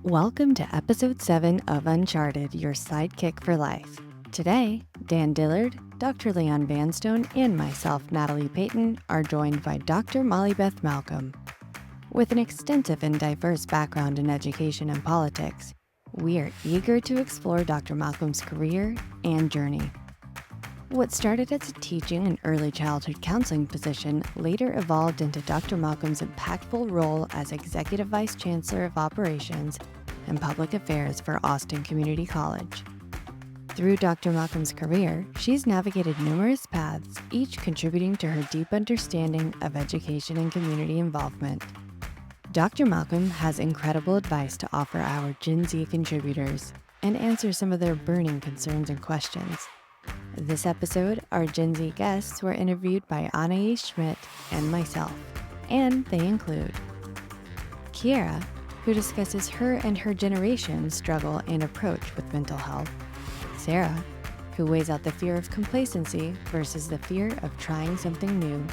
Welcome to episode 7 of Uncharted Your Sidekick for Life. Today, Dan Dillard, Dr. Leon Vanstone, and myself, Natalie Peyton, are joined by Dr. Beth Malcolm. With an extensive and diverse background in education and politics, we are eager to explore Dr. Malcolm's career and journey. What started as a teaching and early childhood counseling position later evolved into Dr. Malcolm's impactful role as Executive Vice Chancellor of Operations and Public Affairs for Austin Community College. Through Dr. Malcolm's career, she's navigated numerous paths, each contributing to her deep understanding of education and community involvement. Dr. Malcolm has incredible advice to offer our Gen Z contributors and answer some of their burning concerns and questions. This episode, our Gen Z guests were interviewed by Anais Schmidt and myself, and they include Kiera, who discusses her and her generation's struggle and approach with mental health, Sarah, who weighs out the fear of complacency versus the fear of trying something new,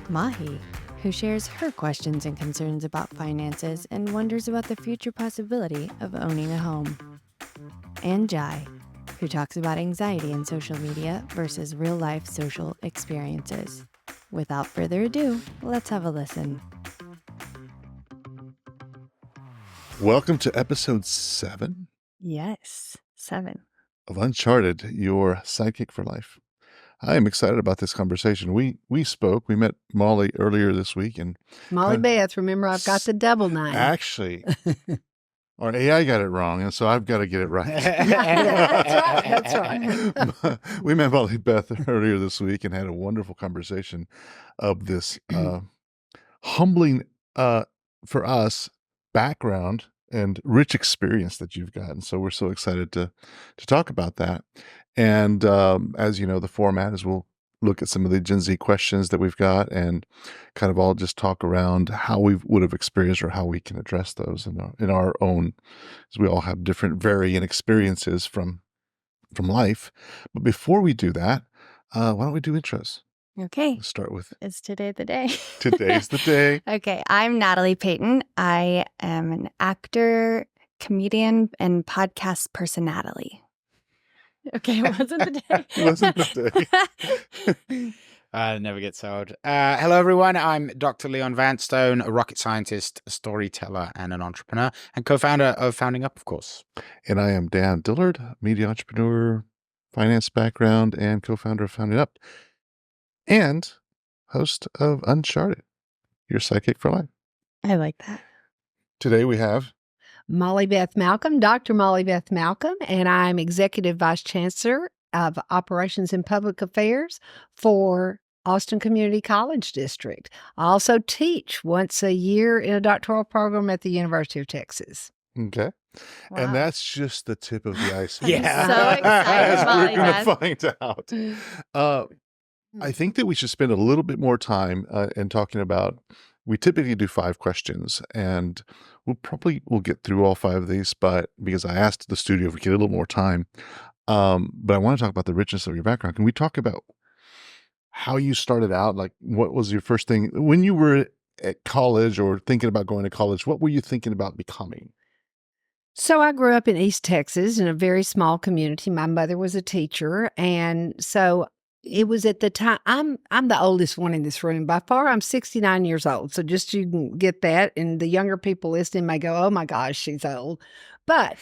Mahi, who shares her questions and concerns about finances and wonders about the future possibility of owning a home, and Jai, who talks about anxiety in social media versus real-life social experiences. Without further ado, let's have a listen. Welcome to episode 7 Yes, 7. of Uncharted Your Sidekick for Life. I am excited about this conversation. We met Molly earlier this week. And Molly Beth, remember I've got the double name. Actually, our AI got it wrong, and so I've got to get it right. That's right. We met Molly Beth earlier this week and had a wonderful conversation of this humbling, for us, background and rich experience that you've gotten. So we're so excited to talk about that. And as you know, the format is we'll look at some of the Gen Z questions that we've got and kind of all just talk around how we would have experienced or how we can address those in our own, as we all have different varying experiences from life. But before we do that, why don't we do intros? Okay. Let's start with Is today the day? Today's the day. Okay, I'm Natalie Peyton. I am an actor, comedian, and podcast personality. Okay, it wasn't the day. It wasn't the day. Never gets old. Hello, everyone. I'm Dr. Leon Vanstone, a rocket scientist, a storyteller, and an entrepreneur, and co-founder of Founding Up, of course. And I am Dan Dillard, media entrepreneur, finance background, and co-founder of Founding Up, and host of Uncharted, Your Sidekick for Life. I like that. Today we have Molly Beth Malcolm, Dr. Molly Beth Malcolm, and I'm Executive Vice Chancellor of Operations and Public Affairs for Austin Community College District. I also teach once a year in a doctoral program at the University of Texas. Okay. Wow. And that's just the tip of the iceberg. Yeah. So excited, As Molly we're going to Beth. find out. I think that we should spend a little bit more time in talking about, we typically do 5 questions, and we'll get through all 5 of these, but because I asked the studio if we get a little more time, but I want to talk about the richness of your background. Can we talk about how you started out? Like, what was your first thing when you were at college or thinking about going to college? What were you thinking about becoming? So I grew up in East Texas in a very small community. My mother was a teacher, and so it was at the time, I'm the oldest one in this room. By far, I'm 69 years old. So just you can get that. And the younger people listening may go, oh my gosh, she's old. But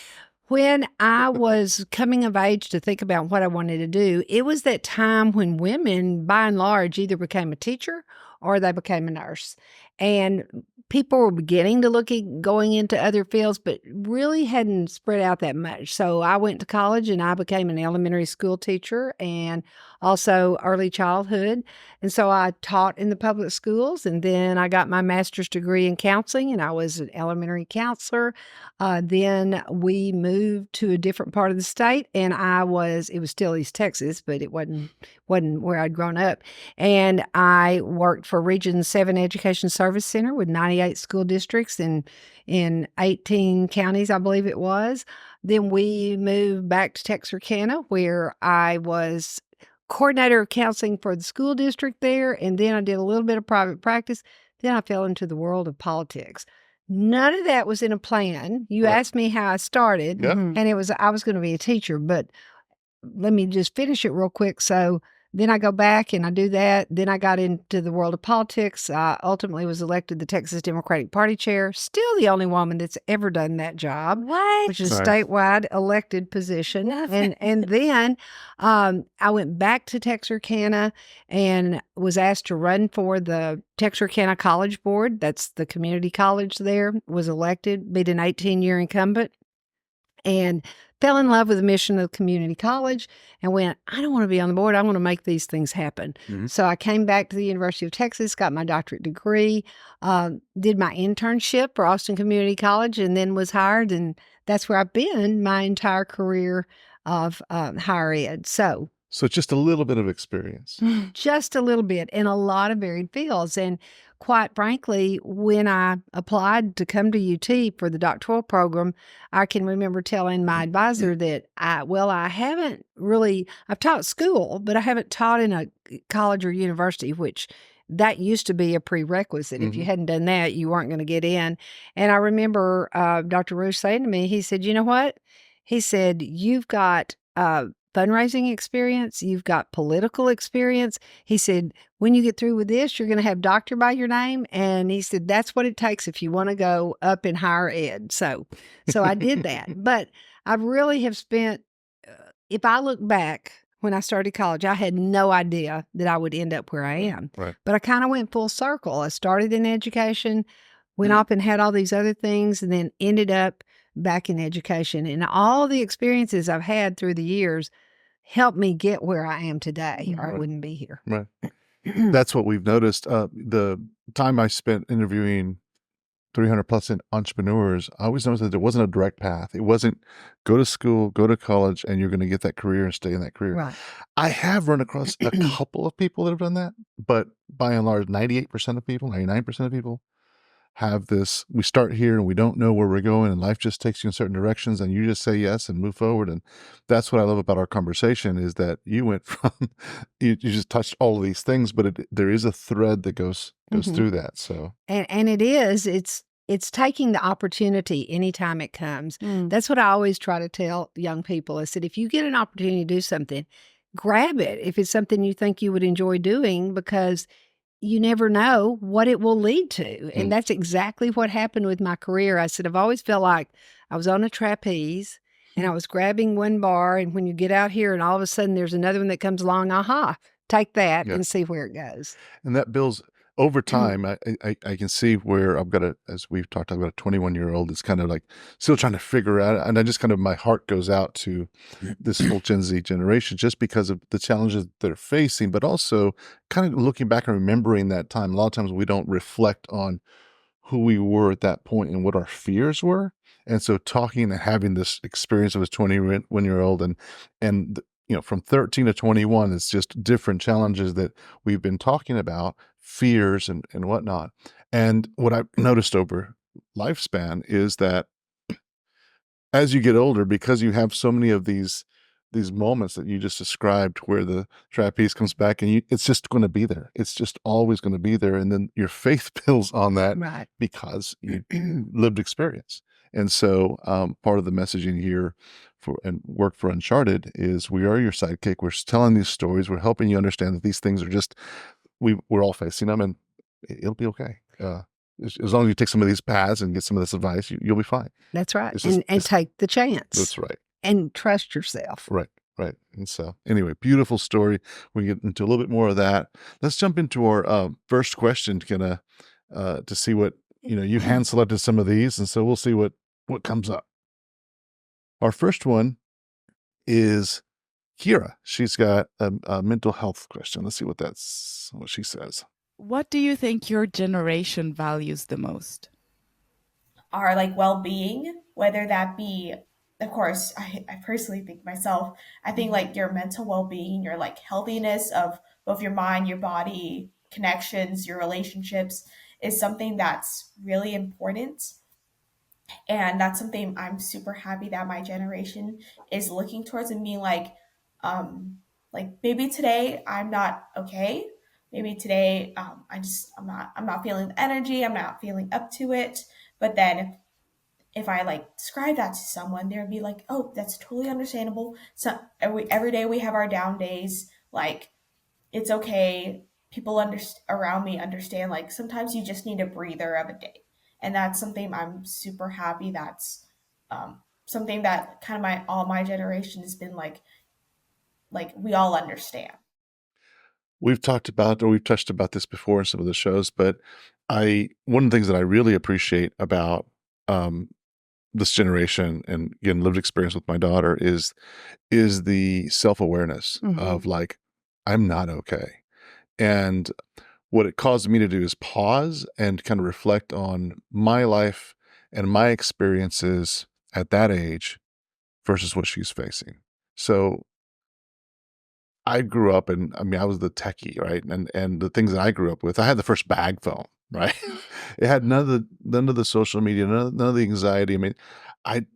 when I was coming of age to think about what I wanted to do, it was that time when women, by and large, either became a teacher or they became a nurse. And people were beginning to look at going into other fields, but really hadn't spread out that much. So I went to college and I became an elementary school teacher and also early childhood. And so I taught in the public schools, and then I got my master's degree in counseling, and I was an elementary counselor. Then we moved to a different part of the state, and it was still East Texas, but it wasn't where I'd grown up. And I worked for Region 7 Education Service Center with 98 school districts in 18 counties, I believe it was. Then we moved back to Texarkana, where I was coordinator of counseling for the school district there, and then I did a little bit of private practice. Then I fell into the world of politics. None of that was in a plan. You Right. asked me how I started, Yep. and I was going to be a teacher, but let me just finish it real quick. So then I go back and I do that. Then I got into the world of politics. I ultimately was elected the Texas Democratic Party chair. Still the only woman that's ever done that job, which is a Nice. statewide elected position. And then I went back to Texarkana and was asked to run for the Texarkana College Board. That's the community college there. Was elected, beat an 18-year incumbent, and fell in love with the mission of the community college and went, I don't want to be on the board. I want to make these things happen. Mhm. So I came back to the University of Texas, got my doctorate degree, did my internship for Austin Community College, and then was hired. And that's where I've been my entire career of higher ed. So just a little bit of experience. just a little bit in a lot of varied fields. And quite frankly, when I applied to come to UT for the doctoral program, I can remember telling my advisor that I haven't really, I've taught school, but I haven't taught in a college or university, which that used to be a prerequisite. If you hadn't done that, you weren't going to get in. And I remember Dr. Roosh saying to me, he said, you know what? He said, you've got fundraising experience, you've got political experience. He said, when you get through with this, you're going to have doctor by your name. And he said, that's what it takes if you want to go up in higher ed. So I did that. But I really have spent, if I look back when I started college, I had no idea that I would end up where I am. Right. But I kind of went full circle. I started in education, went off and had all these other things, and then ended up back in education. And all the experiences I've had through the years helped me get where I am today, or I wouldn't be here. Right. That's what we've noticed. The time I spent interviewing 300 plus entrepreneurs, I always noticed that there wasn't a direct path. It wasn't go to school, go to college, and you're going to get that career and stay in that career. Right. I have run across a couple of people that have done that, but by and large, 98% of people, 99% of people have this, we start here and we don't know where we're going, and life just takes you in certain directions, and you just say yes and move forward. And that's what I love about our conversation, is that you went from you just touched all of these things, but there is a thread that goes through that. So And it's taking the opportunity anytime it comes. That's what I always try to tell young people. I said, if you get an opportunity to do something, grab it if it's something you think you would enjoy doing, because you never know what it will lead to. And that's exactly what happened with my career. I said, I've always felt like I was on a trapeze and I was grabbing one bar, and when you get out here and all of a sudden there's another one that comes along, take that and see where it goes. And that builds over time. I can see where I've got as we've talked about, a 21-year-old that's kind of like still trying to figure out, and I just kind of, my heart goes out to this whole Gen Z generation, just because of the challenges they're facing, but also kind of looking back and remembering that time. A lot of times we don't reflect on who we were at that point and what our fears were. And so talking and having this experience of a 21-year-old and from 13 to 21, it's just different challenges that we've been talking about, fears and whatnot. And what I've noticed over lifespan is that as you get older, because you have so many of these moments that you just described, where the trapeze comes back and it's just going to be there. It's just always going to be there. And then your faith builds on that, because you lived experience. And so part of the messaging here and work for Uncharted is, we are your sidekick. We're telling these stories. We're helping you understand that these things are just, we're all facing them, and it'll be okay. As long as you take some of these paths and get some of this advice, you'll be fine. That's right. And take the chance. That's right. And trust yourself. Right. And so anyway, beautiful story. We get into a little bit more of that. Let's jump into our first question to see what, you hand selected some of these. And so we'll see what comes up. Our first one is Kira. She's got a mental health question. Let's see what she says. What do you think your generation values the most? Our well-being, whether that be, of course, I personally think myself, I think your mental well-being, your healthiness of both your mind, your body, connections, your relationships, is something that's really important. And that's something I'm super happy that my generation is looking towards, and being maybe today I'm not okay. Maybe today I'm not feeling the energy. I'm not feeling up to it. But then if I like describe that to someone, they would be like, "Oh, that's totally understandable. So every day we have our down days. Like it's okay. People around me understand. Like sometimes you just need a breather of a day, and that's something I'm super happy. That's something that kind of all my generation has been like we all understand. We've touched about this before in some of the shows, but one of the things that I really appreciate about um, this generation and again lived experience with my daughter is the self-awareness of like I'm not okay. And what it caused me to do is pause and kind of reflect on my life and my experiences at that age versus what she's facing. So I grew up and I mean I was the techie, right? And the things that I grew up with, I had the first bag phone, right? It had none of the social media, none of the anxiety. I mean,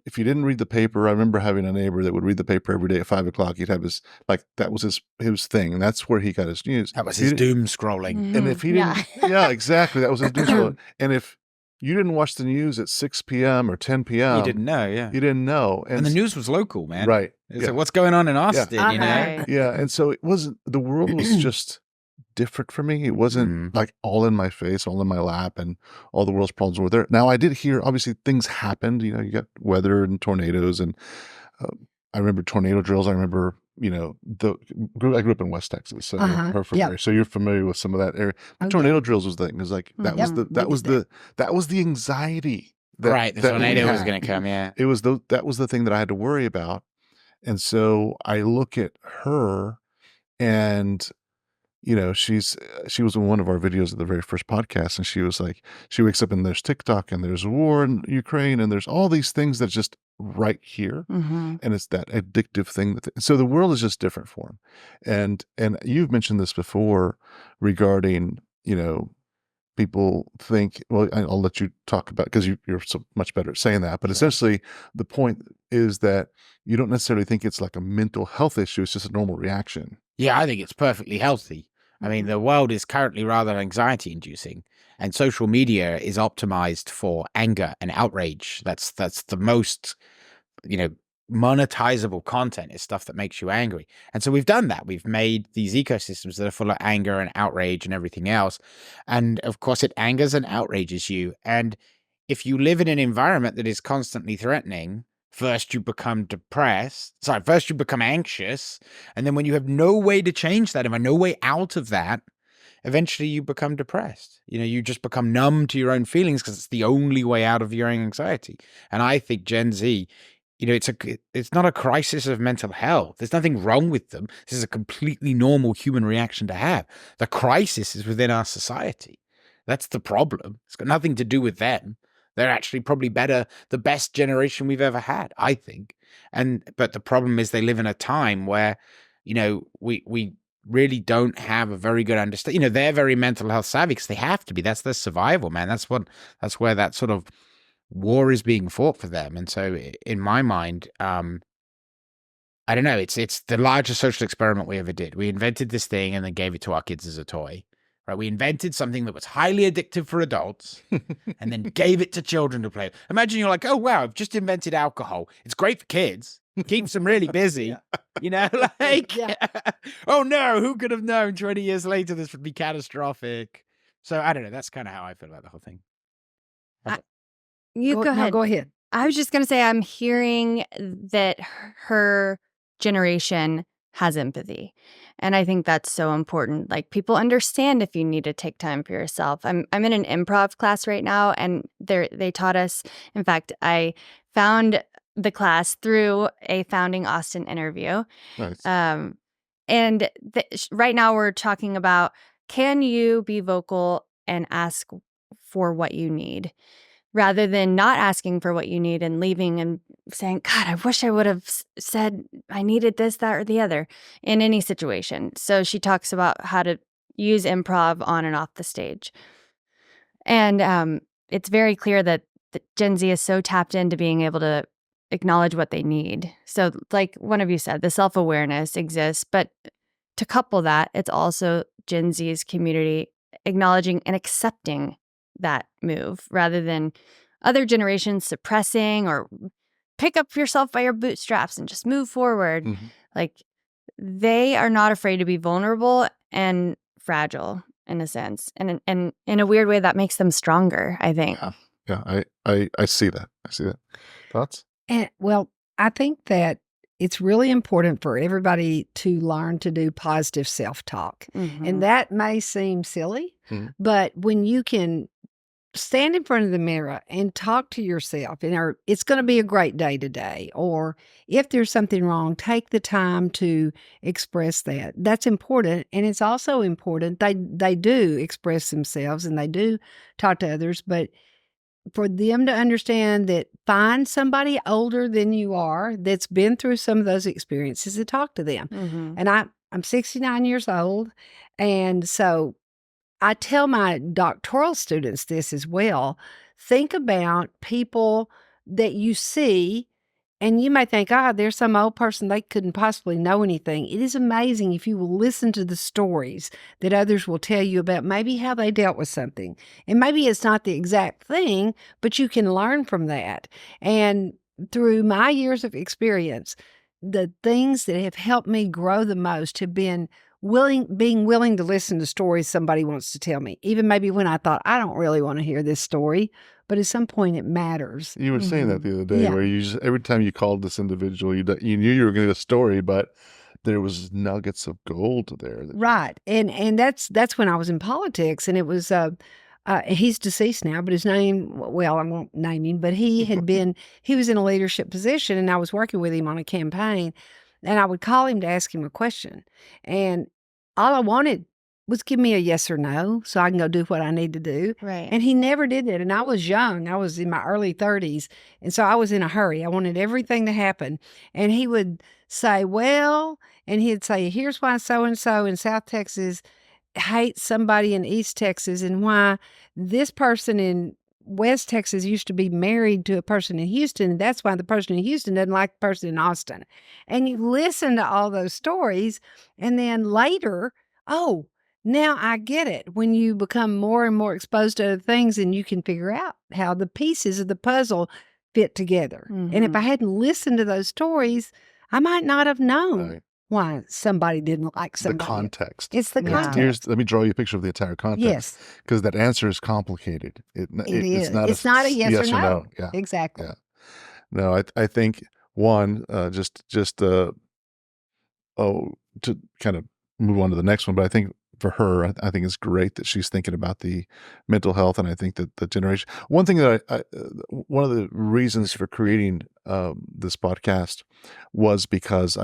if you didn't read the paper, I remember having a neighbor that would read the paper every day at 5 o'clock. He'd have his like that was his thing, and that's where he got his news. That was his doom scrolling. And if he didn't, yeah, exactly, that was his news scrolling. And if you didn't watch the news at 6 p.m. or 10 p.m., You didn't know, yeah. you didn't know. And the news was local, man. right, It's yeah, like, what's going on in Austin, you know? Right. yeah, and so it wasn't the world was just different for me. It wasn't like all in my face, all in my lap, and all the world's problems were there. Now I did hear obviously things happened. You know, you got weather and tornadoes, and I remember tornado drills. I remember I grew up in West Texas, so Yep. so you're familiar with some of that area. Oh, Tornado drills was the thing. It was like that was that was the anxiety. Right, the that we tornado was had. going to come, yeah. It was that was the thing that I had to worry about. And so I look at her and she was in one of our videos of the very first podcast, and she was like, she wakes up and there's TikTok and there's war in Ukraine and there's all these things that's just right here. And it's that addictive thing so the world is just different for them. And you've mentioned this before regarding, people think, well, I'll let you talk about because you're so much better at saying that. But essentially, the point is that you don't necessarily think it's like a mental health issue. It's just a normal reaction. Yeah, I think it's perfectly healthy. I mean, the world is currently rather anxiety inducing, and social media is optimized for anger and outrage. That's the most, monetizable content is stuff that makes you angry. And so we've done that. We've made these ecosystems that are full of anger and outrage and everything else. And of course, it angers and outrages you. And if you live in an environment that is constantly threatening, first you become anxious. And then when you have no way to change that, and no way out of that, eventually you become depressed. You just become numb to your own feelings because it's the only way out of your own anxiety. And I think Gen Z, it's not a crisis of mental health. There's nothing wrong with them. This is a completely normal human reaction to have. The crisis is within our society. That's the problem. It's got nothing to do with them. They're actually probably the best generation we've ever had, I think. But the problem is they live in a time where, we really don't have a very good understanding. They're very mental health savvy because they have to be. That's their survival, man. That's where that sort of war is being fought for them. And so in my mind, I don't know, it's the largest social experiment we ever did. We invented this thing and then gave it to our kids as a toy. Right, we invented something that was highly addictive for adults and then gave it to children to play. Imagine you're like, oh, wow, I've just invented alcohol. It's great for kids. It keeps them really busy. Oh, no, who could have known 20 years later this would be catastrophic? So I don't know. That's kind of how I feel about the whole thing. Go ahead. No, go ahead. I was just going to say, I'm hearing that her generation has empathy. And I think that's so important. Like, people understand if you need to take time for yourself. I'm in an improv class right now, and they taught us. In fact, I found the class through a Founding Austin interview. Nice. And right now we're talking about, can you be vocal and ask for what you need, rather than not asking for what you need and leaving and saying, God, I wish I would have said I needed this, that, or the other in any situation. So she talks about how to use improv on and off the stage. And it's very clear that Gen Z is so tapped into being able to acknowledge what they need. So like one of you said, the self-awareness exists, but to couple that, it's also Gen Z's community acknowledging and accepting that move rather than, other generations suppressing or pick up yourself by your bootstraps and just move forward. Mhm. Like, they are not afraid to be vulnerable and fragile in a sense. And in a weird way, that makes them stronger, I think. Yeah. I see that. I see that. Thoughts? And well, I think that it's really important for everybody to learn to do positive self-talk. Mhm. And that may seem silly, but when you can stand in front of the mirror and talk to yourself, and it's going to be a great day today, or if there's something wrong, take the time to express that. That's important. And it's also important they do express themselves and they do talk to others, but for them to understand that, find somebody older than you are that's been through some of those experiences and talk to them. Mhm. And I'm 69 years old, and so I tell my doctoral students this as well. Think about people that you see, and you may think, there's some old person, they couldn't possibly know anything. It is amazing if you will listen to the stories that others will tell you about maybe how they dealt with something. And maybe it's not the exact thing, but you can learn from that. And through my years of experience, the things that have helped me grow the most have been being willing to listen to stories somebody wants to tell me, even maybe when I thought, I don't really want to hear this story, but at some point it matters. You were saying that the other day, Yeah. where you just, every time you called this individual, you knew you were going to get a story, but there was nuggets of gold there. Right. And that's when I was in politics, and it was he's deceased now, but his name, well, I won't name him, but he was in a leadership position, and I was working with him on a campaign, and I would call him to ask him a question. And all I wanted was give me a yes or no so I can go do what I need to do. Right. And he never did that. And I was young. I was in my early 30s. And so I was in a hurry. I wanted everything to happen. And he would say, well, and he'd say, here's why so-and-so in South Texas hates somebody in East Texas, and why this person in West Texas used to be married to a person in Houston, and that's why the person in Houston doesn't like the person in Austin. And you listen to all those stories, and then later, now I get it. When you become more and more exposed to other things, and you can figure out how the pieces of the puzzle fit together. And if I hadn't listened to those stories, I might not have known why somebody didn't like somebody. The context. It's the Yeah. context. Let me draw you a picture of the entire context. Yes. Because that answer is complicated. It is. It's not a yes or no. Yeah. Exactly. Yeah. No, I think one, to kind of move on to the next one, but I think for her, I think it's great that she's thinking about the mental health, and I think that the generation. One thing that one of the reasons for creating this podcast was because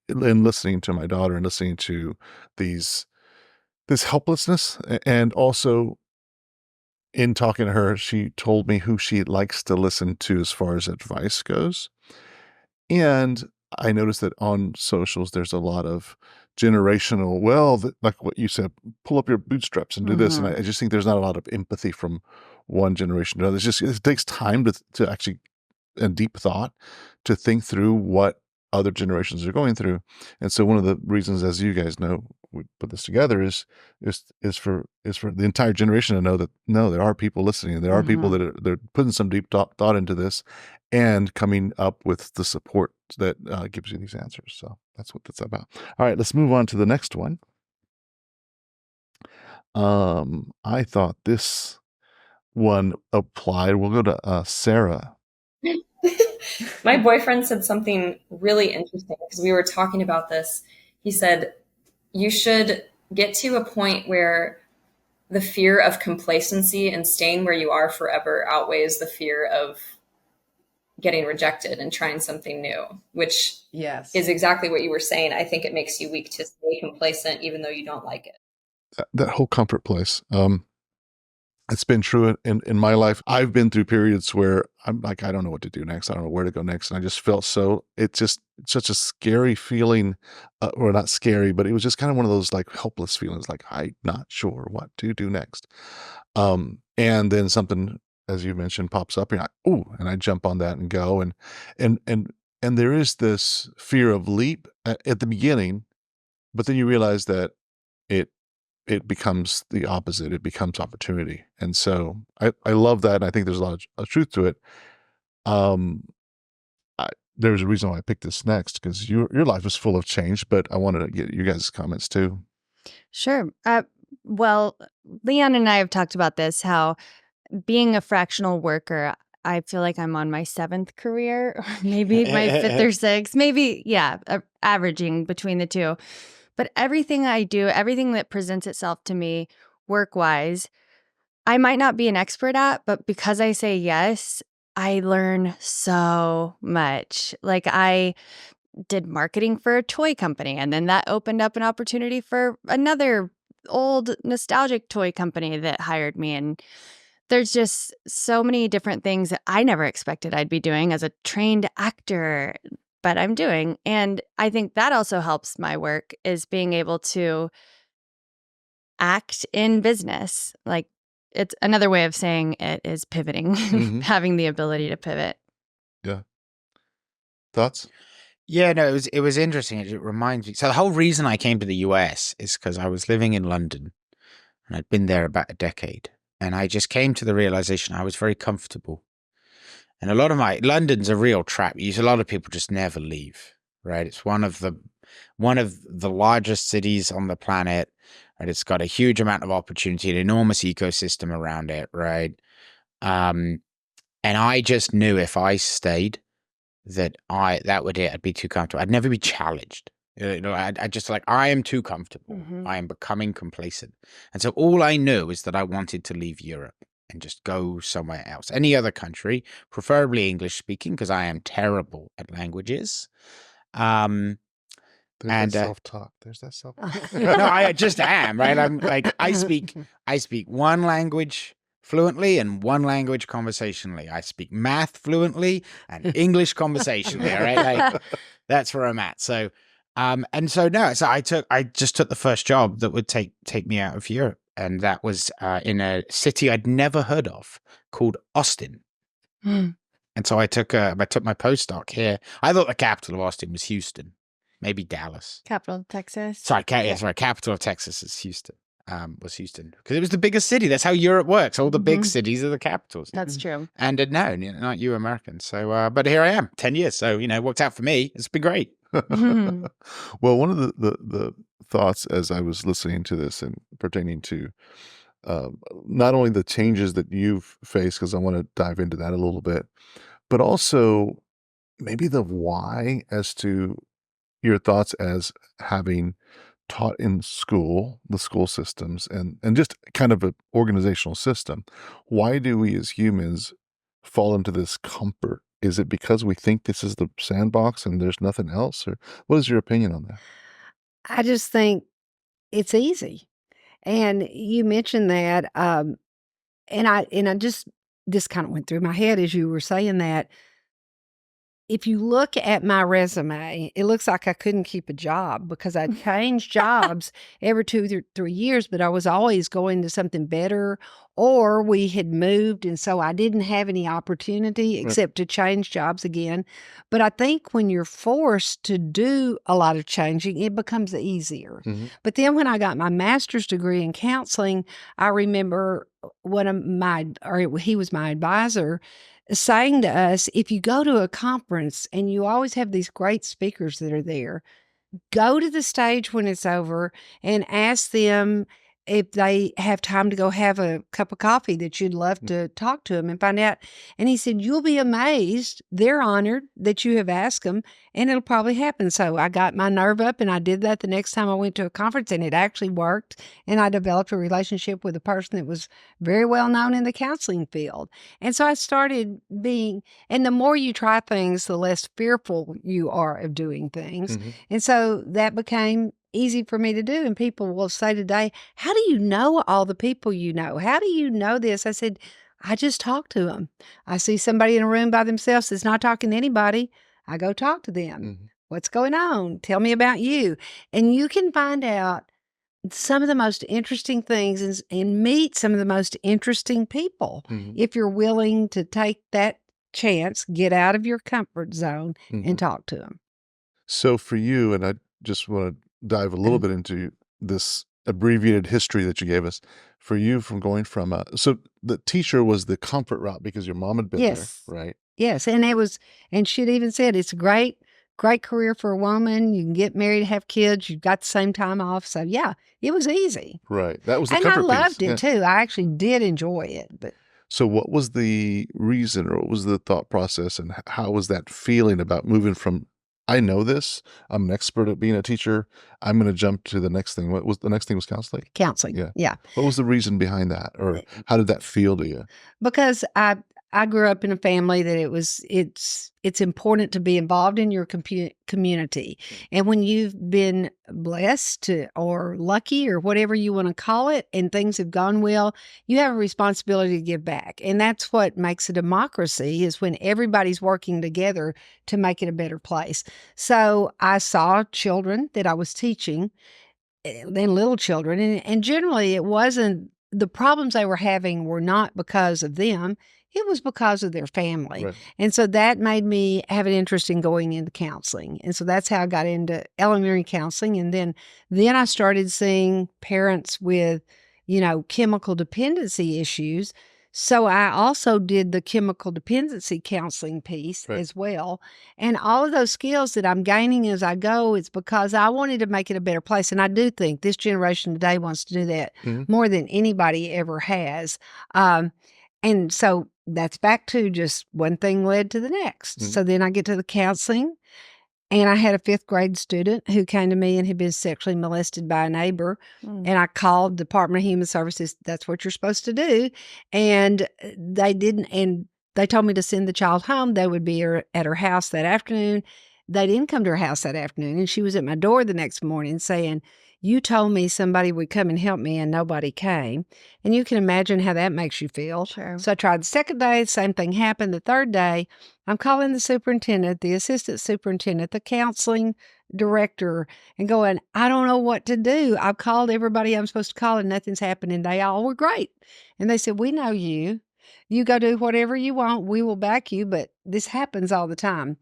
in listening to my daughter and listening to this helplessness, and also in talking to her, she told me who she likes to listen to as far as advice goes. And I noticed that on socials, there's a lot of generational, like what you said, pull up your bootstraps and do this. And I just think there's not a lot of empathy from one generation to another. It takes time to actually, and deep thought, to think through what other generations are going through. And so one of the reasons, as you guys know, we put this together is for the entire generation to know that, no, there are people listening, and there are people that they're putting some deep thought into this and coming up with the support that gives you these answers. So that's what that's about. All right, let's move on to the next one. I thought this one applied. We'll go to Sarah. My boyfriend said something really interesting because we were talking about this. He said, you should get to a point where the fear of complacency and staying where you are forever outweighs the fear of getting rejected and trying something new, which is exactly what you were saying. I think it makes you weak to stay complacent, even though you don't like it. That whole comfort place. It's been true in my life. I've been through periods where I'm like, I don't know what to do next. I don't know where to go next. And I just felt it's just such a scary feeling, or not scary, but it was just kind of one of those like helpless feelings, like I'm not sure what to do next. And then something, as you mentioned, pops up, and you're like, ooh, and I jump on that and go. And there is this fear of leap at the beginning, but then you realize that it it becomes the opposite. It becomes opportunity. And so I love that. And I think there's a lot of truth to it. There's a reason why I picked this next, because your life was full of change, but I wanted to get you guys' comments too. Sure. Well, Leon and I have talked about this, how being a fractional worker, I feel like I'm on my 7th career, or maybe my 5th or 6th, maybe, yeah, averaging between the two. But everything I do, everything that presents itself to me work-wise, I might not be an expert at, but because I say yes, I learn so much. Like, I did marketing for a toy company, and then that opened up an opportunity for another old nostalgic toy company that hired me. And there's just so many different things that I never expected I'd be doing as a trained actor, but I'm doing. And I think that also helps my work, is being able to act in business. Like, it's another way of saying it is pivoting, having the ability to pivot. Yeah. Thoughts? Yeah, no, it was interesting. It reminds me. So the whole reason I came to the US is because I was living in London, and I'd been there about a decade. And I just came to the realization I was very comfortable. And a lot of London's a real trap. A lot of people just never leave, right? It's one of the largest cities on the planet, right? It's got a huge amount of opportunity, an enormous ecosystem around it, right? And I just knew if I stayed, that would it. I'd be too comfortable. I'd never be challenged. I just I am too comfortable. I am becoming complacent. And so all I knew is that I wanted to leave Europe and just go somewhere else, any other country, preferably English speaking, because I am terrible at languages. There's that self-talk. There's that self-talk. No, I just am, right? I'm like, I speak one language fluently and one language conversationally. I speak math fluently and English conversationally. All right, that's where I'm at. So, I just took the first job that would take me out of Europe, and that was in a city I'd never heard of called Austin. And so I took my postdoc here. I thought the capital of Austin was Houston, maybe Dallas. Capital of Texas. Sorry, capital of Texas is Houston. Was Houston, because it was the biggest city. That's how Europe works. All the big cities are the capitals. That's true. And no, not you Americans. So, but here I am, 10 years. So, it worked out for me. It's been great. Well, one of the thoughts as I was listening to this and pertaining to not only the changes that you've faced, because I want to dive into that a little bit, but also maybe the why as to your thoughts as having taught in school, the school systems, and just kind of an organizational system. Why do we as humans fall into this comfort? Is it because we think this is the sandbox and there's nothing else? Or what is your opinion on that? I just think it's easy. And you mentioned that, and I just, this kind of went through my head as you were saying that. If you look at my resume, it looks like I couldn't keep a job because I changed jobs every 2 or 3 years, but I was always going to something better, or we had moved, and so I didn't have any opportunity except to change jobs again. But I think when you're forced to do a lot of changing, it becomes easier. But then when I got my master's degree in counseling, I remember he was my advisor, saying to us, if you go to a conference and you always have these great speakers that are there, go to the stage when it's over and ask them if they have time to go have a cup of coffee, that you'd love to talk to them and find out. And he said, you'll be amazed. They're honored that you have asked them, and it'll probably happen. So I got my nerve up and I did that the next time I went to a conference, and it actually worked. And I developed a relationship with a person that was very well known in the counseling field. And so I started and the more you try things, the less fearful you are of doing things. And so that became easy for me to do. And people will say today, how do you know all the people you know? How do you know this? I said, I just talk to them. I see somebody in a room by themselves that's not talking to anybody. I go talk to them. What's going on? Tell me about you. And you can find out some of the most interesting things and meet some of the most interesting people if you're willing to take that chance, get out of your comfort zone and talk to them. So for you, and I just want to dive a little bit into this abbreviated history that you gave us. For you, from going from so the teacher was the comfort route because your mom had been Yes. there, right? Yes, and she'd even said it's a great career for a woman. You can get married, have kids. You've got the same time off. So yeah, it was easy, Right. That was the and I comfort piece. loved it Yeah. too. I actually did enjoy it. But So what was the reason, or what was the thought process, and how was that feeling about moving from, I know this, I'm an expert at being a teacher, I'm going to jump to the next thing? What was the next thing? Was counseling? counseling, Yeah. yeah, What was the reason behind that, or how did that feel to you? because I grew up in a family that it's important to be involved in your community. And when you've been blessed or lucky or whatever you want to call it, and things have gone well, you have a responsibility to give back. And that's what makes a democracy, is when everybody's working together to make it a better place. So I saw children that I was teaching, then little children, and generally it wasn't, the problems they were having were not because of them. It was because of their family. Right. And so that made me have an interest in going into counseling. And so that's how I got into elementary counseling. And then I started seeing parents with, chemical dependency issues. So I also did the chemical dependency counseling piece Right. as well. And all of those skills that I'm gaining as I go, it's because I wanted to make it a better place. And I do think this generation today wants to do that Mhm. more than anybody ever has. And so that's back to just one thing led to the next. Mhm. So then I get to the counseling, and I had a 5th grade student who came to me and had been sexually molested by a neighbor. Mm. And I called the Department of Human Services. That's what you're supposed to do. And they didn't. And they told me to send the child home. They would be at her house that afternoon. They didn't come to her house that afternoon. And she was at my door the next morning saying, "You told me somebody would come and help me, and nobody came." And you can imagine how that makes you feel. Sure. So I tried the second day, same thing happened. The third day, I'm calling the superintendent, the assistant superintendent, the counseling director, and going, "I don't know what to do. I've called everybody I'm supposed to call, and nothing's happening." They all were great. And they said, "We know you. You go do whatever you want. We will back you, but this happens all the time."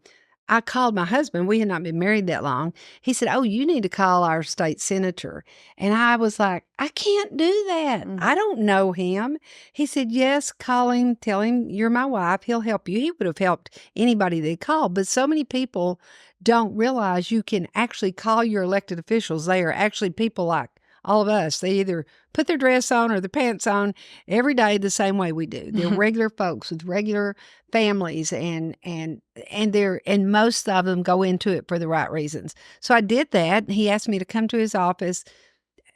I called my husband. We had not been married that long. He said, "Oh, you need to call our state senator." And I was like, "I can't do that. Mhm. I don't know him." He said, "Yes, call him. Tell him you're my wife. He'll help you." He would have helped anybody they called. But so many people don't realize you can actually call your elected officials. They are actually people like all of us. They either put their dress on or their pants on every day the same way we do. They're regular folks with regular families, and most of them go into it for the right reasons. So I did that. He asked me to come to his office.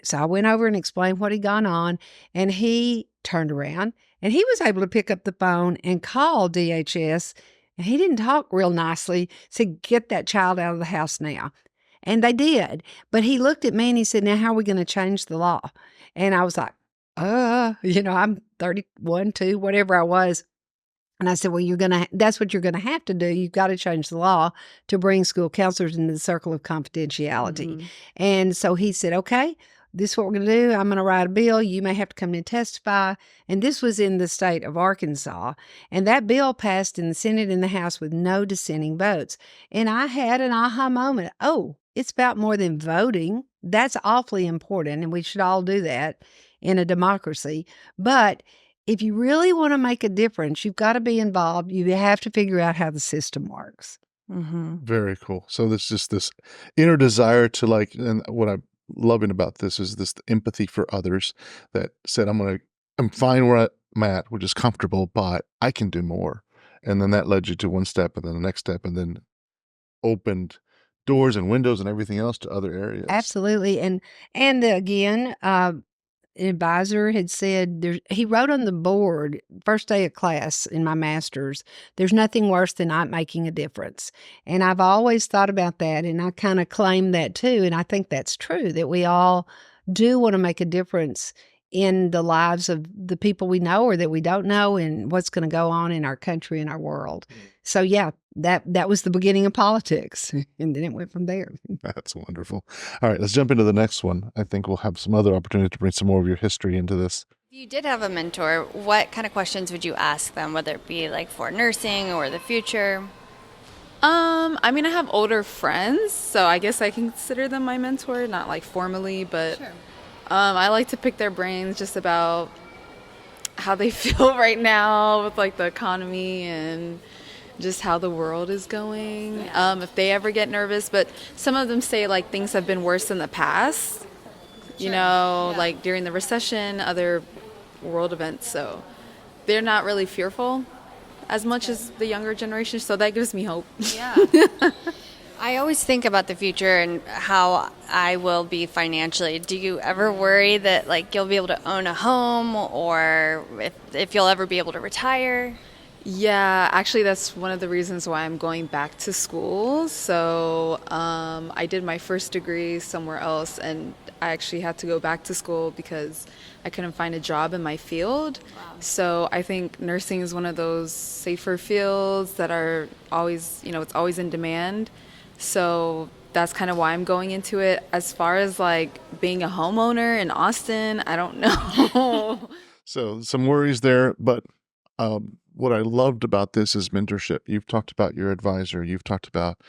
So I went over and explained what had gone on, and he turned around and he was able to pick up the phone and call DHS. And he didn't talk real nicely. Said, "Get that child out of the house now." And they did. But he looked at me and he said, "Now, how are we going to change the law?" And I was like, I'm 31, 2, whatever I was. And I said, "Well, that's what you're going to have to do. You've got to change the law to bring school counselors into the circle of confidentiality." Mhm. And so he said, "Okay, this is what we're going to do. I'm going to write a bill. You may have to come in and testify." And this was in the state of Arkansas. And that bill passed in the Senate and the House with no dissenting votes. And I had an aha moment. Oh, it's about more than voting. That's awfully important. And we should all do that in a democracy. But if you really want to make a difference, you've got to be involved. You have to figure out how the system works. Mhm. Very cool. So there's just this inner desire to, like, and what I'm loving about this is this empathy for others that said, I'm fine where I'm at, which is comfortable, but I can do more. And then that led you to one step, and then the next step, and then opened doors and windows and everything else to other areas. Absolutely. And again, an advisor had said, he wrote on the board, first day of class in my master's, "There's nothing worse than not making a difference." And I've always thought about that, and I kind of claim that too. And I think that's true, that we all do want to make a difference in the lives of the people we know or that we don't know, and what's going to go on in our country and our world. So yeah, that was the beginning of politics. And then it went from there. That's wonderful. All right, let's jump into the next one. I think we'll have some other opportunity to bring some more of your history into this. If you did have a mentor, what kind of questions would you ask them, whether it be like for nursing or the future? I mean, I have older friends, so I guess I can consider them my mentor, not like formally, but I like to pick their brains just about how they feel right now with like the economy and just how the world is going. If they ever get nervous, but some of them say like things have been worse in the past, like during the recession, other world events. So they're not really fearful as much as the younger generation. So that gives me hope. Yeah. I always think about the future and how I will be financially. Do you ever worry that like you'll be able to own a home, or if you'll ever be able to retire? Yeah, actually, that's one of the reasons why I'm going back to school. So I did my first degree somewhere else, and I actually had to go back to school because I couldn't find a job in my field. Wow. So I think nursing is one of those safer fields that are always, it's always in demand. So that's kind of why I'm going into it. As far as like being a homeowner in Austin, I don't know. So some worries there, but what I loved about this is mentorship. You've talked about your advisor. You've talked about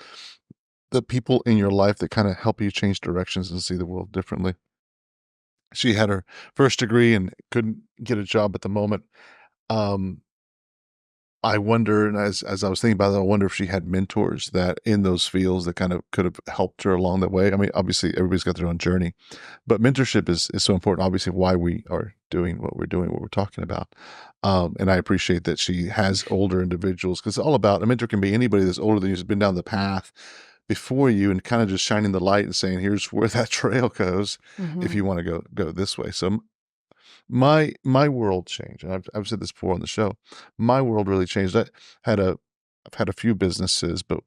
the people in your life that kind of help you change directions and see the world differently. She had her first degree and couldn't get a job at the moment. I wonder, and as I was thinking about it, I wonder if she had mentors that in those fields that kind of could have helped her along the way. I mean, obviously everybody's got their own journey, but mentorship is so important, obviously why we are doing what we're talking about. And I appreciate that she has older individuals, because it's all about, a mentor can be anybody that's older than you, who's been down the path before you and kind of just shining the light and saying, here's where that trail goes if you want to go this way. So my world changed. And I've said this before on the show. My world really changed. I've had a few businesses, but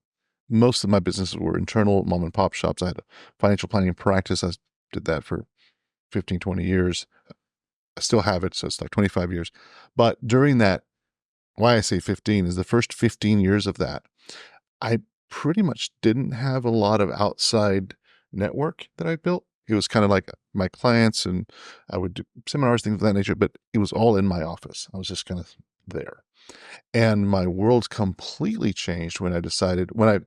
most of my businesses were internal mom and pop shops. I had a financial planning practice. I did that for 15, 20 years. I still have it, so it's like 25 years. But during that, why I say 15 is the first 15 years of that, I pretty much didn't have a lot of outside network that I built. It was kind of like my clients, and I would do seminars, things of that nature, but it was all in my office. I was just kind of there. And my world completely changed when I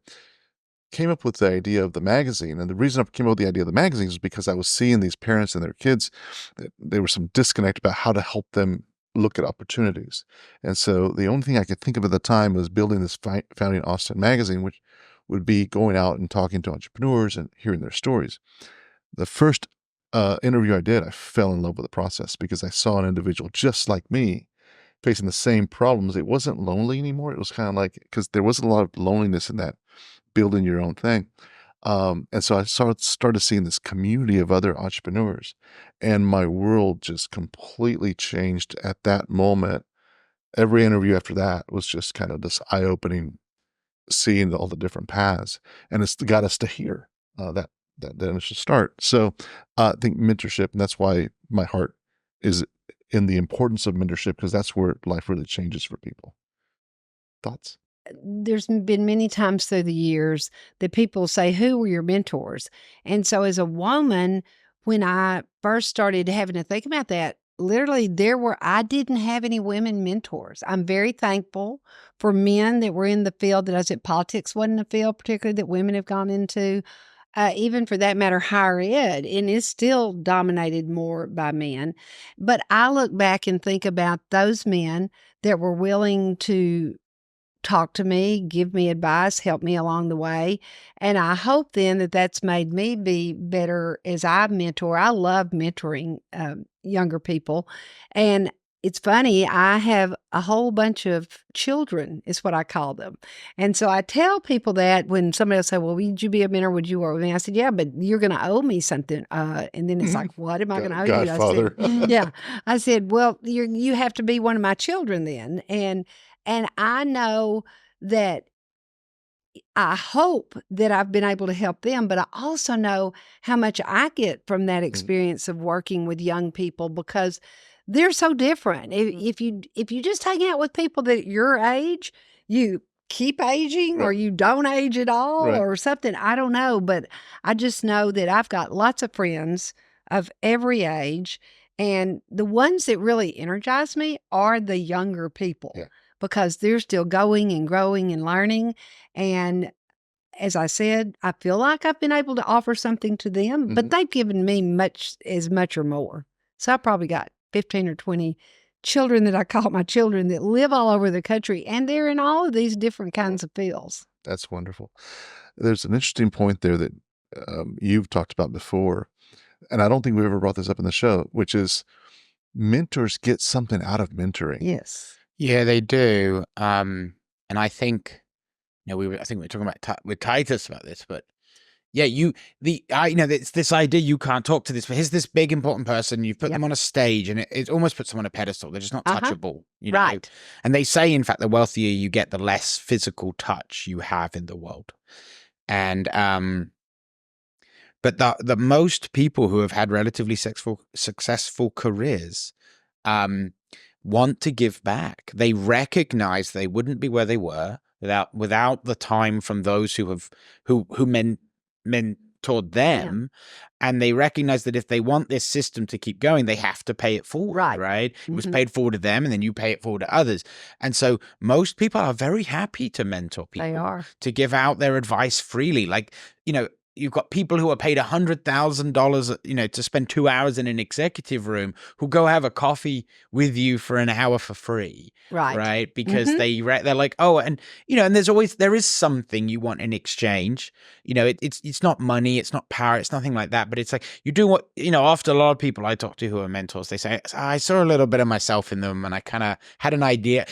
came up with the idea of the magazine. And the reason I came up with the idea of the magazine is because I was seeing these parents and their kids, that there was some disconnect about how to help them look at opportunities. And so the only thing I could think of at the time was building this Founding Austin magazine, which would be going out and talking to entrepreneurs and hearing their stories. The first interview I did, I fell in love with the process because I saw an individual just like me facing the same problems. It wasn't lonely anymore. It was kind of like, because there was a lot of loneliness in that building your own thing. And so I started seeing this community of other entrepreneurs, and my world just completely changed at that moment. Every interview after that was just kind of this eye-opening, seeing all the different paths, and it's got us to here that initial start. So I think mentorship, and that's why my heart is in the importance of mentorship, because that's where life really changes for people. Thoughts? There's been many times through the years that people say, who were your mentors? And so as a woman, when I first started having to think about that, literally I didn't have any women mentors. I'm very thankful for men that were in the field that I was at. Politics wasn't a field particularly that women have gone into. Even for that matter, higher ed, and is still dominated more by men. But I look back and think about those men that were willing to talk to me, give me advice, help me along the way. And I hope then that that's made me be better as I mentor. I love mentoring younger people. And it's funny, I have a whole bunch of children, is what I call them. And so I tell people that when somebody will say, well, would you be a mentor? Would you work with me? I said, yeah, but you're going to owe me something. And then it's like, what am I going to owe you? Godfather. I said, yeah. I said, well, you have to be one of my children then. And I know that I hope that I've been able to help them, but I also know how much I get from that experience of working with young people, because they're so different. If you just hang out with people that your age, you keep aging, Right. or you don't age at all, Right. or something. I don't know, but I just know that I've got lots of friends of every age, and the ones that really energize me are the younger people. Yeah. Because they're still going and growing and learning. And as I said, I feel like I've been able to offer something to them, but they've given me much or more. So I probably got 15 or 20 children that I call my children that live all over the country, and they're in all of these different kinds of fields. That's wonderful. There's an interesting point there that you've talked about before, and I don't think we've ever brought this up in the show, which is mentors get something out of mentoring. Yes. Yeah, they do. And I think, I think we were talking about with Titus about this, but yeah, it's this idea you can't talk to this, but here's this big important person. You've put them on a stage, and it almost puts them on a pedestal. They're just not touchable, you know? Right. And they say, in fact, the wealthier you get, the less physical touch you have in the world. And but the most people who have had relatively successful careers want to give back. They recognize they wouldn't be where they were without the time from those who mentored them, and they recognize that if they want this system to keep going, they have to pay it forward, right? It was paid forward to them, and then you pay it forward to others. And so most people are very happy to mentor people. They are. To give out their advice freely. Like, you've got people who are paid $100,000, to spend 2 hours in an executive room who go have a coffee with you for an hour for free. Right. Because they're like, oh, and, and there is something you want in exchange. It's not money, it's not power, it's nothing like that. But it's like, you do what, after a lot of people I talk to who are mentors, they say, I saw a little bit of myself in them, and I kind of had an idea.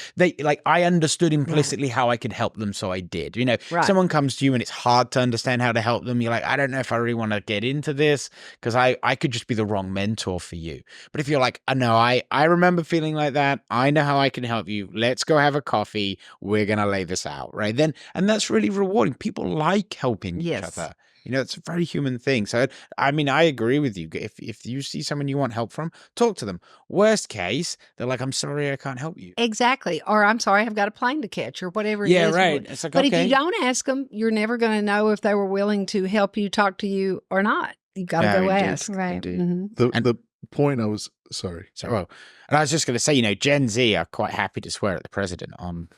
I understood implicitly how I could help them. So I did, someone comes to you and it's hard to understand how to help them. You're like, I don't know if I really want to get into this because I could just be the wrong mentor for you. But if you're like, no, I remember feeling like that. I know how I can help you. Let's go have a coffee. We're going to lay this out. Right then. And that's really rewarding. People like helping each other. It's a very human thing. So, I mean, I agree with you. If you see someone you want help from, talk to them. Worst case, they're like, I'm sorry, I can't help you. Exactly. Or I'm sorry, I've got a plane to catch, or whatever it is. Yeah, right. It's like, but if you don't ask them, you're never going to know if they were willing to help you, talk to you, or not. You've got to go indeed, ask. Right. The point I was, sorry. And I was just going to say, Gen Z are quite happy to swear at the president on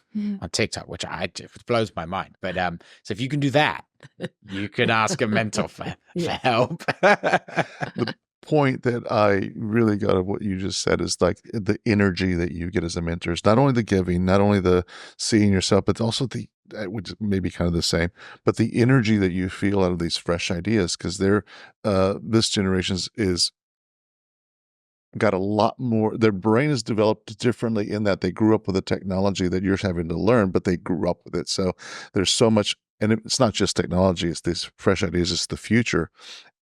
TikTok, which blows my mind. But so if you can do that, you can ask a mentor for help. The point that I really got of what you just said is like the energy that you get as a mentor is not only the giving, not only the seeing yourself, but also which may be kind of the same, but the energy that you feel out of these fresh ideas, because this generation is got a lot more, their brain is developed differently in that they grew up with the technology that you're having to learn, but they grew up with it. So there's so much, and it's not just technology, it's these fresh ideas, it's the future.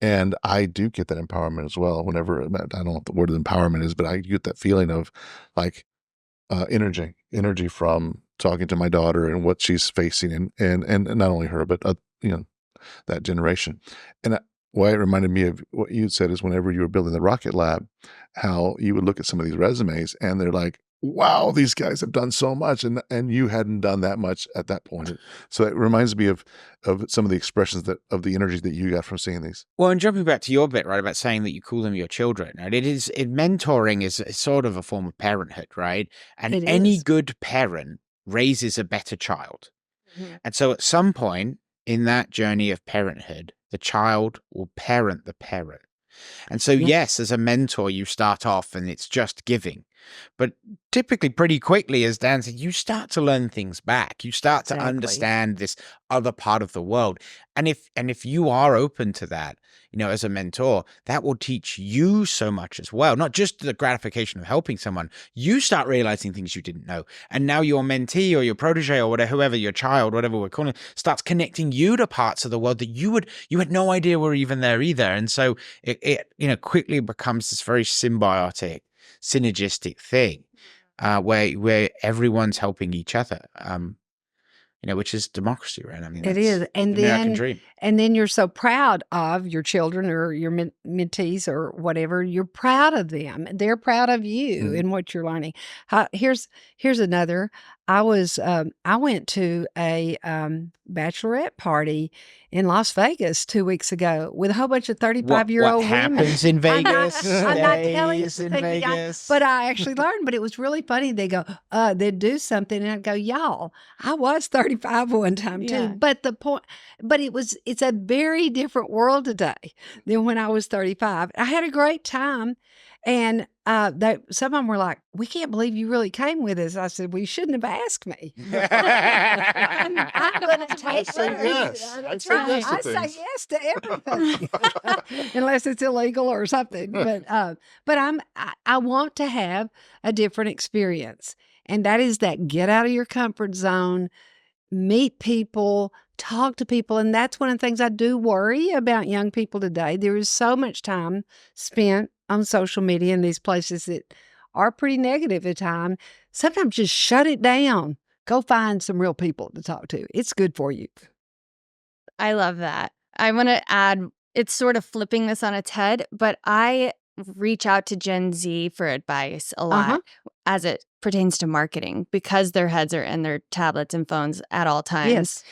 And I do get that empowerment as well. Whenever, I don't know what the word empowerment is, but I get that feeling of like energy from talking to my daughter and what she's facing, and not only her, but that generation. And why it reminded me of what you said is whenever you were building the rocket lab, how you would look at some of these resumes and they're like, wow, these guys have done so much, and you hadn't done that much at that point. So it reminds me of some of the expressions of the energy that you got from seeing these. Well, and jumping back to your bit, right, about saying that you call them your children, right? Mentoring is sort of a form of parenthood, right? And any good parent raises a better child. And so at some point in that journey of parenthood, the child will parent the parent. And so, yes, as a mentor, you start off and it's just giving. But typically pretty quickly, as Dan said, you start to learn things back. You start to understand this other part of the world. And if you are open to that, as a mentor, that will teach you so much as well. Not just the gratification of helping someone. You start realizing things you didn't know. And now your mentee or your protege or whatever, whoever, your child, whatever we're calling it, starts connecting you to parts of the world that you had no idea were even there either. And so it quickly becomes this very symbiotic, synergistic thing where everyone's helping each other, which is democracy, right? I mean, it is. And the American dream. And then you're so proud of your children or your mentees or whatever. You're proud of them. They're proud of you and what you're learning. Here's another. I went to a bachelorette party in Las Vegas 2 weeks ago with a whole bunch of 35-year-old What women. happens in Vegas I'm not telling you, stays in Vegas. but I actually learned. But it was really funny. They go, they'd do something, and I'd go, y'all, I was 35 one time too. Yeah. But it's a very different world today than when I was 35. I had a great time. And some of them were like, "We can't believe you really came with us." I said, "Well, you shouldn't have asked me." I'm going to take say yes. That's I say right. yes to I say things. yes to everything, unless it's illegal or something. But I want to have a different experience, and that is that get out of your comfort zone, meet people, talk to people. And that's one of the things I do worry about young people today. There is so much time spent on social media in these places that are pretty negative at times. Sometimes just shut it down. Go find some real people to talk to. It's good for you. I love that. I want to add, it's sort of flipping this on its head, but I reach out to Gen Z for advice a lot as it pertains to marketing because their heads are in their tablets and phones at all times. Yes.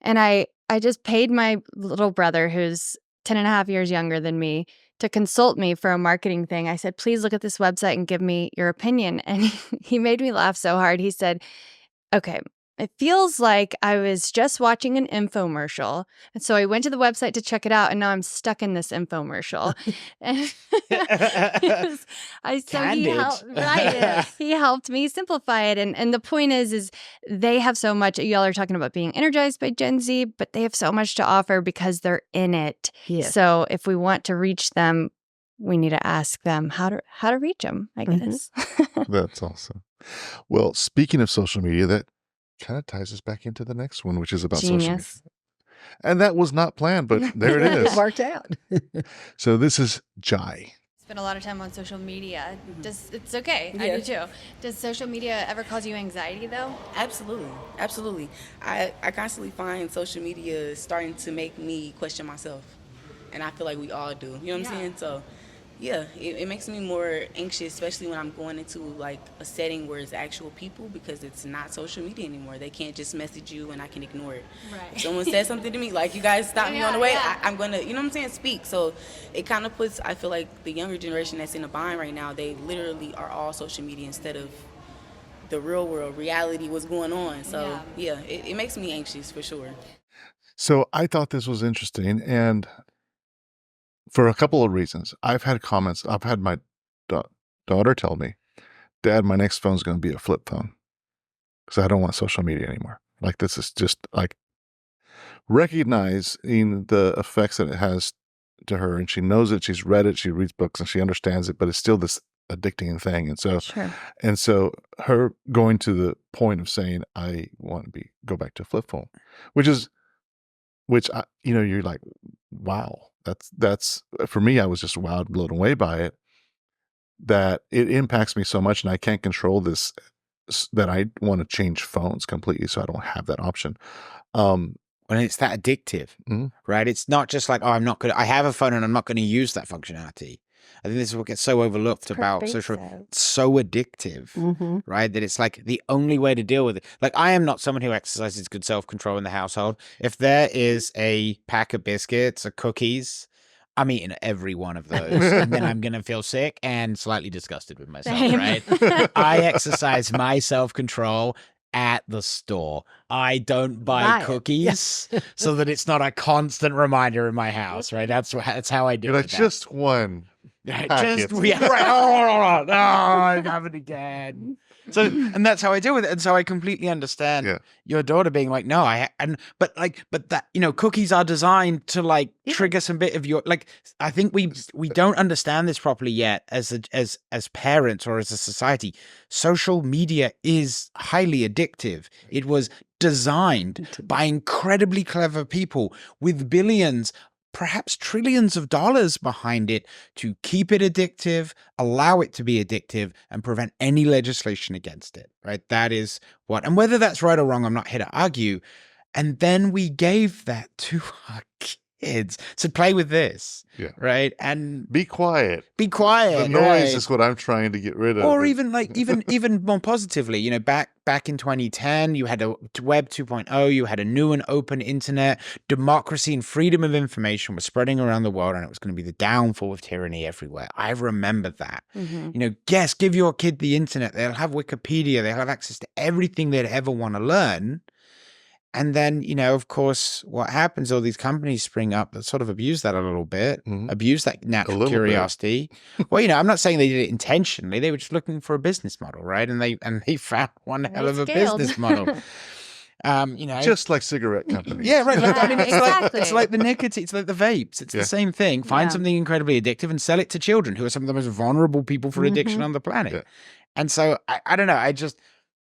And I just paid my little brother, who's 10 and a half years younger than me, to consult me for a marketing thing. I said, please look at this website and give me your opinion. And he made me laugh so hard. He said, okay, it feels like I was just watching an infomercial. And so I went to the website to check it out, and now I'm stuck in this infomercial. And he helped me simplify it. And the point is they have so much. Y'all are talking about being energized by Gen Z, but they have so much to offer because they're in it. Yes. So if we want to reach them, we need to ask them how to reach them, I guess. That's awesome. Well, speaking of social media, that kind of ties us back into the next one, which is about social media. Genius. And that was not planned, but there it It is. worked out. So this is Jai. Spend a lot of time on social media. It's okay. I Yeah. do too. Does social media ever cause you anxiety though? Absolutely. I constantly find social media starting to make me question myself, and I feel like we all do. You know what I'm saying? So, yeah, it makes me more anxious, especially when I'm going into like a setting where it's actual people, because it's not social media anymore. They can't just message you and I can ignore it. Right. If someone says something to me, like, you guys stop me on the way, Yeah. I'm gonna, you know what I'm saying, speak. So it kind of puts, I feel like the younger generation that's in a bind right now, they literally are all social media instead of the real world reality, what's going on. So yeah, it makes me anxious for sure. So I thought this was interesting, and for a couple of reasons. I've had comments. I've had my daughter tell me, Dad, my next phone's going to be a flip phone because I don't want social media anymore. Like, this is just like recognizing the effects that it has to her, and she knows it. She's read it. She reads books and she understands it, but it's still this addicting thing. And so, her going to the point of saying, I want to go back to flip phone, which I, you're like, wow. That's for me. I was just wowed, blown away by it, that it impacts me so much, and I can't control this, that I want to change phones completely so I don't have that option. And it's that addictive, right? It's not just like, I have a phone and I'm not going to use that functionality. I think this is what gets so overlooked about social. It's so addictive, right? That it's like the only way to deal with it. Like, I am not someone who exercises good self-control in the household. If there is a pack of biscuits or cookies, I'm eating every one of those, and then I'm going to feel sick and slightly disgusted with myself, right? I exercise my self-control at the store. I don't buy cookies so that it's not a constant reminder in my house, right? That's how I do You're it. like, just one. Right, right. Oh, I have it again. So, and that's how I deal with it. And so I completely understand your daughter being like, no, but that, cookies are designed to like trigger some bit of your, like, I think we don't understand this properly yet as parents or as a society. Social media is highly addictive. It was designed by incredibly clever people with billions, perhaps trillions of dollars behind it to keep it addictive, allow it to be addictive, and prevent any legislation against it, right? That is what, and whether that's right or wrong, I'm not here to argue. And then we gave that to our kids. So play with this. Yeah. Right. And Be quiet. be quiet. The noise right? is what I'm trying to get rid of. Or even even more positively, you know, back in 2010, you had a Web 2.0, you had a new and open internet, democracy and freedom of information was spreading around the world, and it was going to be the downfall of tyranny everywhere. I remember that. Mm-hmm. You know, yes, give your kid the internet. They'll have Wikipedia. They'll have access to everything they'd ever want to learn. And then, you know, of course, what happens, all these companies spring up that sort of abuse that a little bit, abuse that natural curiosity. Well, you know, I'm not saying they did it intentionally. They were just looking for a business model, right? And they found one hell of a business model. You know, just like cigarette companies. Yeah, right. Yeah, I mean, exactly. it's like the nicotine, it's like the vapes. It's the same thing. Find something incredibly addictive and sell it to children who are some of the most vulnerable people for addiction on the planet. Yeah. And so I don't know. I just,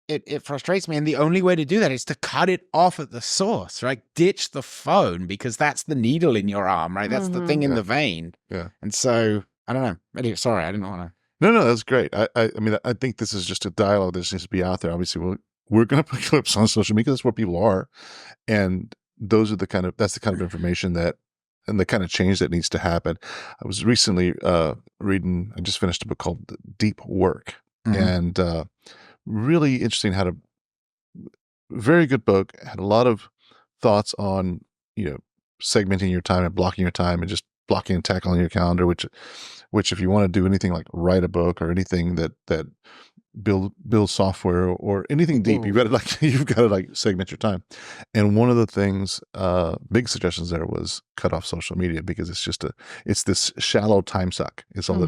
it frustrates me. And the only way to do that is to cut it off at the source, right? Ditch the phone, because that's the needle in your arm, right? That's the thing in the vein. Yeah. And so, I don't know. Anyway, sorry, I didn't want to. No, that's great. I mean, I think this is just a dialogue that needs to be out there. Obviously, we're going to put clips on social media. That's where people are. And that's the kind of information that, and the kind of change that needs to happen. I was recently reading, I just finished a book called Deep Work. And really interesting very good book, had a lot of thoughts on, you know, segmenting your time and blocking your time and just blocking and tackling your calendar, which if you want to do anything like write a book or anything that build software or anything deep, you've got to segment your time. And one of the things, big suggestions there was cut off social media, because it's this shallow time suck. It's all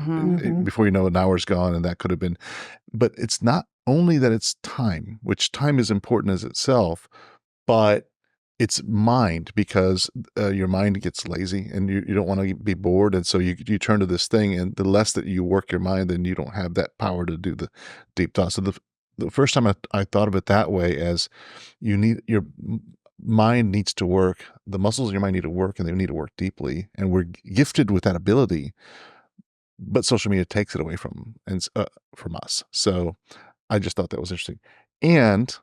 before you know it, an hour's gone, and that could have been, but it's not only that it's time, which time is important as itself, but it's mind, because your mind gets lazy and you don't want to be bored. And so you turn to this thing, and the less that you work your mind, then you don't have that power to do the deep thought. So the first time I thought of it that way, as your mind needs to work, the muscles of your mind need to work, and they need to work deeply. And we're gifted with that ability, but social media takes it away from us. So I just thought that was interesting. And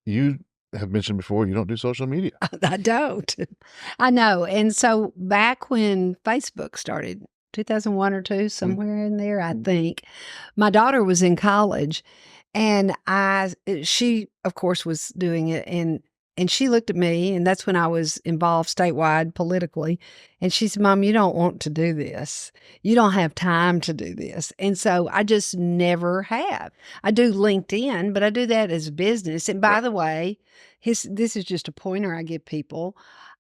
you have mentioned before, you don't do social media. I don't. I know. And so back when Facebook started, 2001 or 2, somewhere in there, I think, my daughter was in college, and she of course was doing it, and she looked at me, and that's when I was involved statewide politically. And she said, "Mom, you don't want to do this. You don't have time to do this." And so I just never have. I do LinkedIn, but I do that as a business. And by the way, this is just a pointer I give people.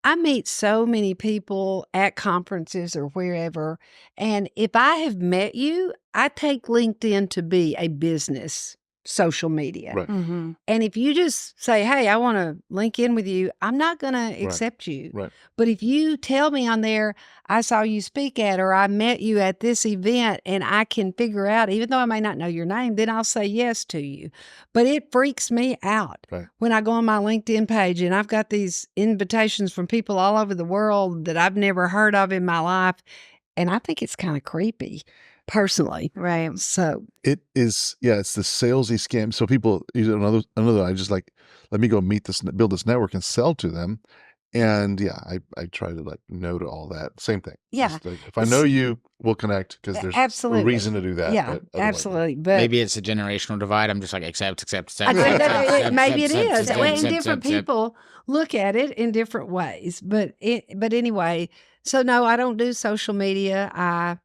I meet so many people at conferences or wherever. And if I have met you, I take LinkedIn to be a business social media. Right. And if you just say, "Hey, I want to link in with you," I'm not going to accept you. Right. But if you tell me on there, "I saw you speak at," or "I met you at this event," and I can figure out, even though I may not know your name, then I'll say yes to you. But it freaks me out when I go on my LinkedIn page and I've got these invitations from people all over the world that I've never heard of in my life. And I think it's kind of creepy. Personally. Right. So it is, it's the salesy scam. So people, another, I just like, let me go build this network and sell to them. And I try to no to all that. Same thing. Yeah. If I know you, we'll connect, because there's a reason to do that. Yeah, absolutely. But maybe it's a generational divide. I'm just like, accept. Maybe it is. And different people look at it in different ways. But anyway, so no, I don't do social media.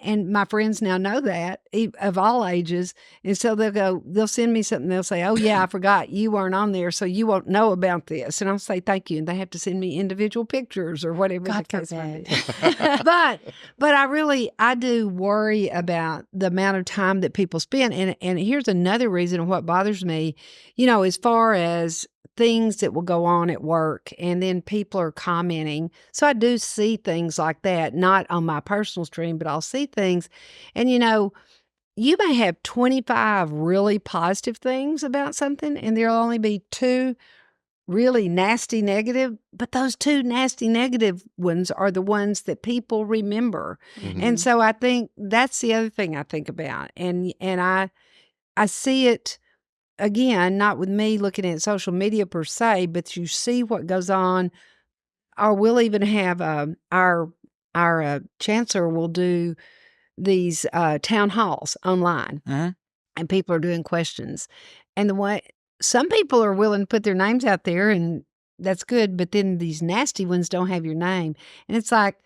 And my friends now know that, of all ages. And so they'll send me something. They'll say, "Oh yeah, I forgot you weren't on there, so you won't know about this." And I'll say, "Thank you." And they have to send me individual pictures or whatever the case may be. But I do worry about the amount of time that people spend. And here's another reason of what bothers me, as far as things that will go on at work, and then people are commenting. So I do see things like that, not on my personal stream, but I'll see things. And, you may have 25 really positive things about something, and there'll only be 2 really nasty negative, but those 2 nasty negative ones are the ones that people remember. And so I think that's the other thing I think about. And I see it, again, not with me looking at social media per se, but you see what goes on or we'll even have our chancellor will do these town halls online, and people are doing questions. And the way some people are willing to put their names out there, and that's good, but then these nasty ones don't have your name. And it's like,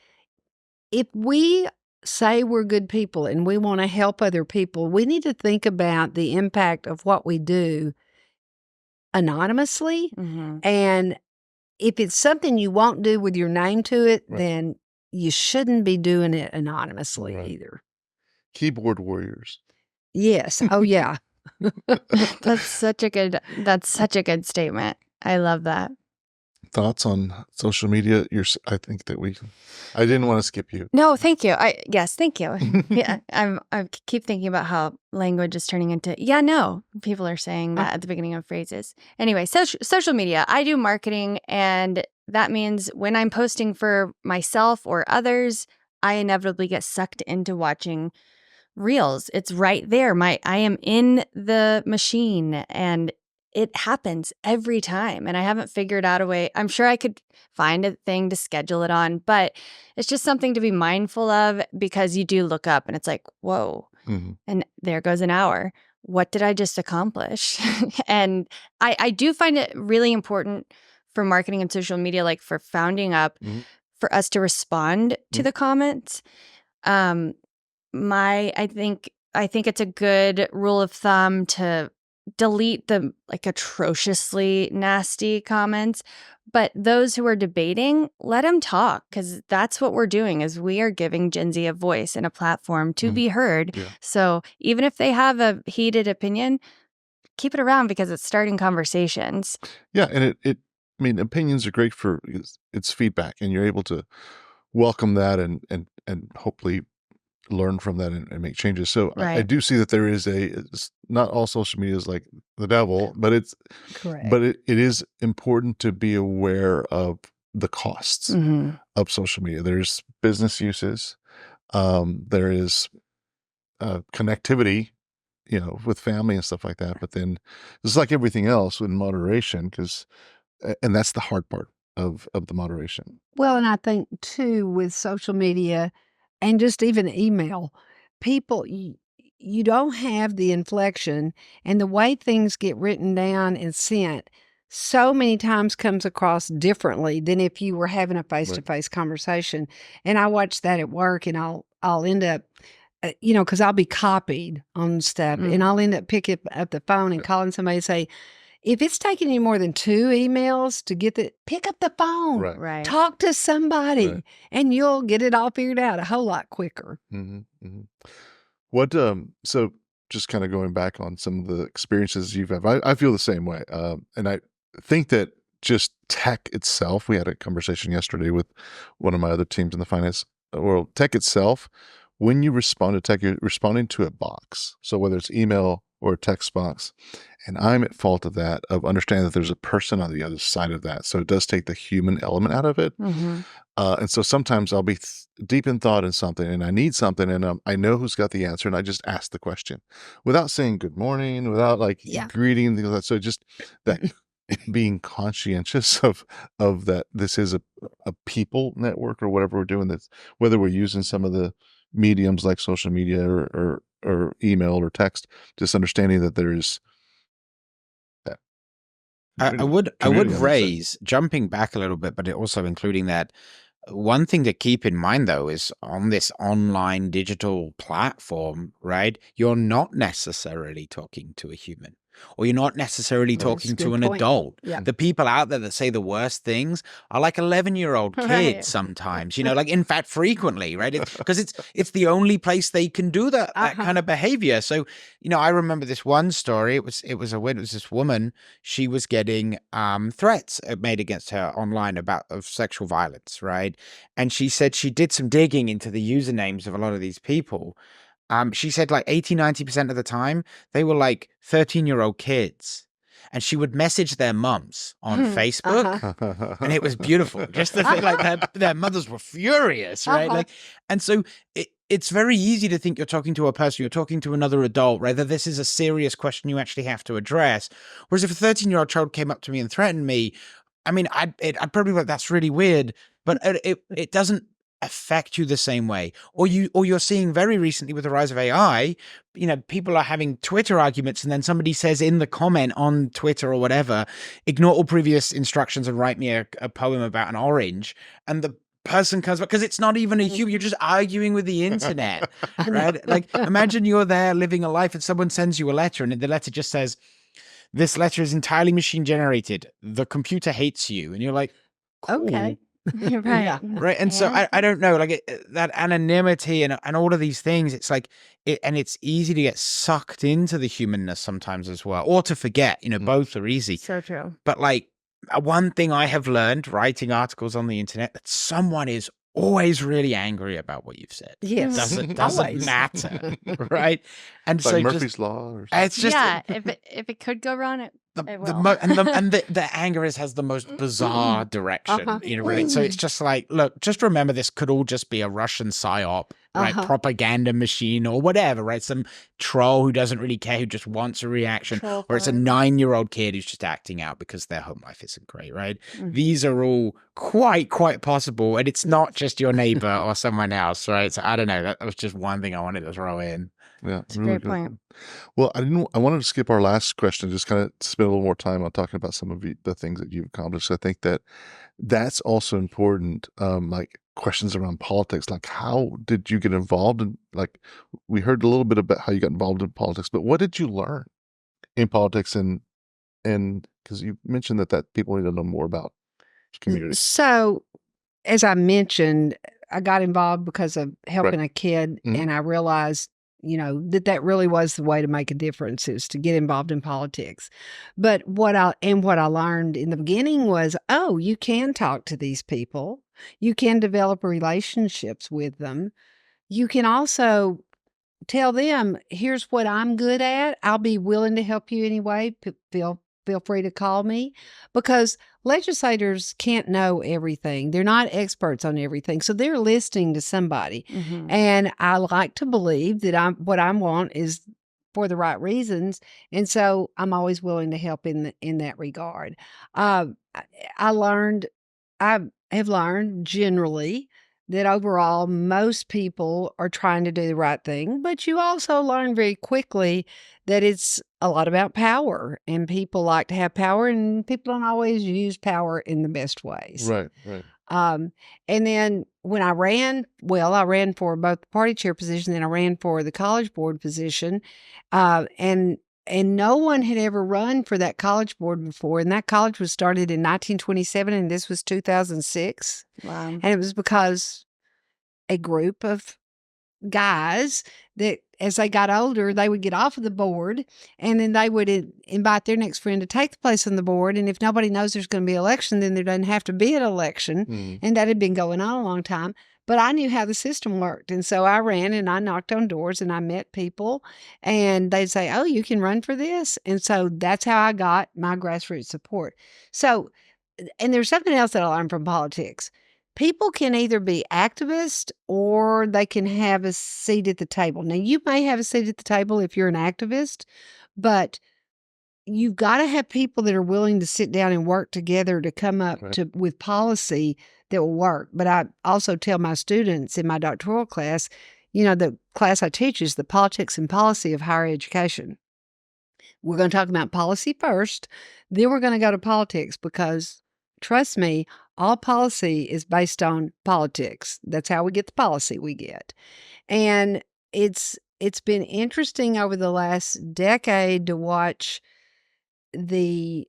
if we say we're good people and we want to help other people, we need to think about the impact of what we do anonymously. And if it's something you won't do with your name to it, then you shouldn't be doing it anonymously either. Keyboard warriors. Yes. Oh, yeah. That's such a good statement. I love that. Thoughts on social media? I think that I didn't want to skip you. No, thank you. Yes, thank you. Yeah, I keep thinking about how language is turning into, no. People are saying that at the beginning of phrases. Anyway, social media. I do marketing, and that means when I'm posting for myself or others, I inevitably get sucked into watching reels. It's right there. I am in the machine, and it happens every time. And I haven't figured out a way. I'm sure I could find a thing to schedule it on, but it's just something to be mindful of, because you do look up and it's like, whoa, and there goes an hour. What did I just accomplish? And I do find it really important for marketing and social media, like for Founding Up, for us to respond to the comments. I think it's a good rule of thumb to delete the atrociously nasty comments, but those who are debating, let them talk, because that's what we're doing, is we are giving Gen Z a voice and a platform to be heard. So even if they have a heated opinion, keep it around, because it's starting conversations. Yeah, and opinions are great for it's feedback, and you're able to welcome that and hopefully learn from that and make changes. So I do see that there is not all social media is like the devil, but it is important to be aware of the costs of social media. There's business uses, there is connectivity, with family and stuff like that. But then it's like everything else in moderation, and that's the hard part of the moderation. Well, and I think too, with social media and just even email, people, you don't have the inflection, and the way things get written down and sent so many times comes across differently than if you were having a face-to-face conversation. And I watch that at work, and I'll end up, because I'll be copied on stuff, and I'll end up picking up the phone and calling somebody and say, if it's taking you more than 2 emails to get pick up the phone, Right. Talk to somebody, and you'll get it all figured out a whole lot quicker. What, so just kind of going back on some of the experiences you've had, I feel the same way. And I think that just tech itself, we had a conversation yesterday with one of my other teams in the finance world, tech itself, when you respond to tech, you're responding to a box. So whether it's email or a text box, and I'm at fault of that, of understanding that there's a person on the other side of that. So it does take the human element out of it. And so sometimes I'll be deep in thought in something, and I need something, and I know who's got the answer, and I just ask the question without saying good morning, without greeting, things like that. So just that being conscientious of that this is a people network or whatever we're doing, that's whether we're using some of the mediums like social media or email or text, just understanding that there's that. I would raise, jumping back a little bit, but also including that, one thing to keep in mind, though, is on this online digital platform, right? You're not necessarily talking to a human, or you're not necessarily talking to an adult. The people out there that say the worst things are like 11-year-old kids sometimes, in fact, frequently, right? Because it's the only place they can do that kind of behavior. So, I remember this one story. It was this woman. She was getting threats made against her online of sexual violence, right? And she said she did some digging into the usernames of a lot of these people. She said 80-90% of the time, they were 13-year-old kids. And she would message their mums on Facebook. And it was beautiful. Just the thing, their mothers were furious, right? And so it's very easy to think you're talking to a person, you're talking to another adult, right? That this is a serious question you actually have to address. Whereas if a 13-year-old child came up to me and threatened me, I mean, I'd probably be like, that's really weird, but it doesn't affect you the same way. Or you're seeing very recently with the rise of AI, people are having Twitter arguments, and then somebody says in the comment on Twitter or whatever, ignore all previous instructions and write me a poem about an orange, and the person comes back, because it's not even a human, you're just arguing with the internet, right? Like, imagine you're there living a life and someone sends you a letter, and the letter just says, this letter is entirely machine generated, the computer hates you, and you're like, cool. Okay. You're right. Yeah. Right. And so I don't know, like that anonymity and all of these things, it's like, and it's easy to get sucked into the humanness sometimes as well, or to forget, both are easy. So true. But like, one thing I have learned writing articles on the internet, that someone is always really angry about what you've said. Yes. Doesn't Always. matter. Right. And It's so like Murphy's just, Law or something. it's just, Yeah, if it could go wrong, it will. the anger has the most bizarre direction, really. So it's just like, look, just remember, this could all just be a Russian psyop, right? Propaganda machine or whatever, right? Some troll who doesn't really care, who just wants a reaction, or it's a 9-year-old kid who's just acting out because their home life isn't great, right? These are all quite possible, and it's not just your neighbor or someone else, right? So I don't know. That was just one thing I wanted to throw in. Yeah, It's a great point. Well, I wanted to skip our last question, just kind of spend a little more time on talking about some of the things that you've accomplished. I think that's also important. Like questions around politics, like how did you get involved in? Like, we heard a little bit about how you got involved in politics, but what did you learn in politics, and because you mentioned that people need to know more about community. So, as I mentioned, I got involved because of helping a kid, Mhm. and I realized, that really was the way to make a difference, is to get involved in politics. But what I learned in the beginning was, you can talk to these people. You can develop relationships with them. You can also tell them, here's what I'm good at. I'll be willing to help you anyway. Feel free to call me, because legislators can't know everything. They're not experts on everything. So they're listening to somebody. And I like to believe that what I want is for the right reasons. And so I'm always willing to help in that regard. I have learned generally that overall, most people are trying to do the right thing, but you also learn very quickly that it's a lot about power, and people like to have power, and people don't always use power in the best ways. Right. And then when I ran for both the party chair position, and I ran for the college board position, and no one had ever run for that college board before. And that college was started in 1927, and this was 2006. Wow. And it was because a group of guys that, as they got older, they would get off of the board, and then they would invite their next friend to take the place on the board. And if nobody knows there's going to be an election, then there doesn't have to be an election. Mhm. And that had been going on a long time. But I knew how the system worked. And so I ran, and I knocked on doors, and I met people, and they'd say, oh, you can run for this. And so that's how I got my grassroots support. So, and there's something else that I learned from politics. People can either be activists, or they can have a seat at the table. Now, you may have a seat at the table if you're an activist, but you've got to have people that are willing to sit down and work together to come up Right. with policy that will work. But I also tell my students in my doctoral class, the class I teach is the politics and policy of higher education. We're going to talk about policy first, then we're going to go to politics, because trust me, all policy is based on politics. That's how we get the policy we get. And it's been interesting over the last decade to watch the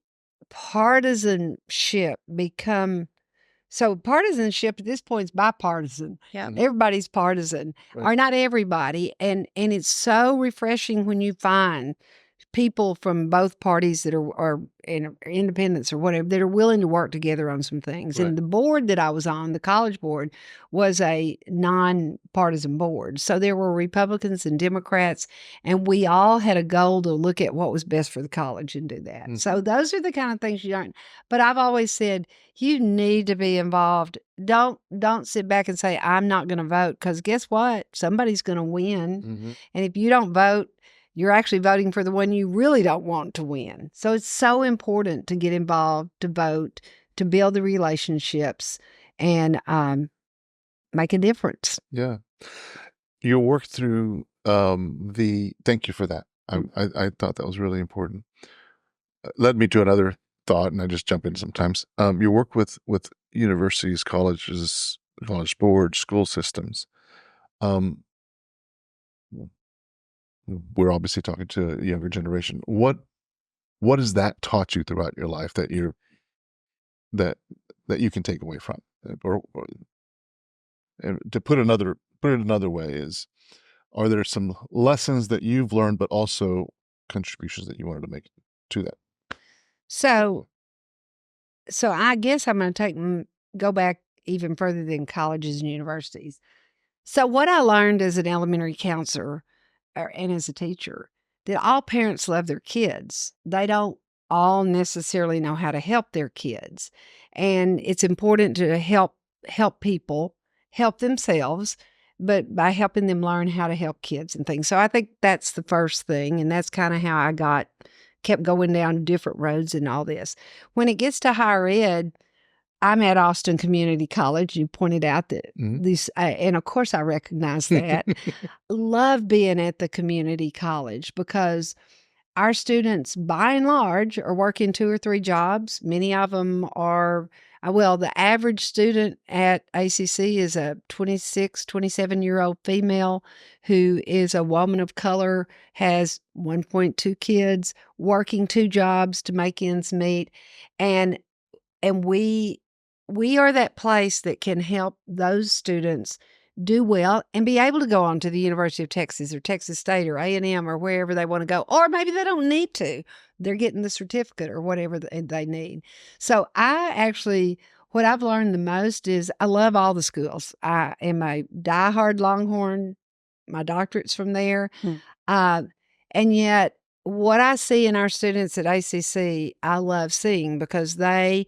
partisanship become. So partisanship at this point is bipartisan. Yeah. Everybody's partisan, Right. or not everybody. And it's so refreshing when you find people from both parties that are independents or whatever, that are willing to work together on some things. Right. And the board that I was on, the college board, was a nonpartisan board. So there were Republicans and Democrats, and we all had a goal to look at what was best for the college and do that. Mhm. So those are the kind of things you learn. But I've always said, you need to be involved. Don't sit back and say, I'm not going to vote, because guess what? Somebody's going to win. Mhm. And if you don't vote, you're actually voting for the one you really don't want to win. So it's so important to get involved, to vote, to build the relationships and make a difference. Yeah. Your work through thank you for that. I thought that was really important. Led me to another thought, and I just jump in sometimes. Your work with universities, colleges, college boards, school systems. We're obviously talking to a younger generation. What has that taught you throughout your life that you can take away from it? Or and to put it another way is, are there some lessons that you've learned, but also contributions that you wanted to make to that? So I guess I'm going to go back even further than colleges and universities. So what I learned as an elementary counselor and as a teacher, that all parents love their kids. They don't all necessarily know how to help their kids. And it's important to help people help themselves, but by helping them learn how to help kids and things. So I think that's the first thing. And that's kind of how I kept going down different roads and all this. When it gets to higher ed, I'm at Austin Community College. You pointed out that these, and of course I recognize that. Love being at the community college because our students, by and large, are working 2 or 3 jobs. Many of them are, the average student at ACC is a 26, 27-year-old female who is a woman of color, has 1.2 kids, working 2 jobs to make ends meet. And we are that place that can help those students do well and be able to go on to the University of Texas or Texas State or A&M or wherever they want to go. Or maybe they don't need to. They're getting the certificate or whatever they need. So what I've learned the most is I love all the schools. I am a diehard Longhorn. My doctorate's from there. And yet what I see in our students at ACC, I love seeing because they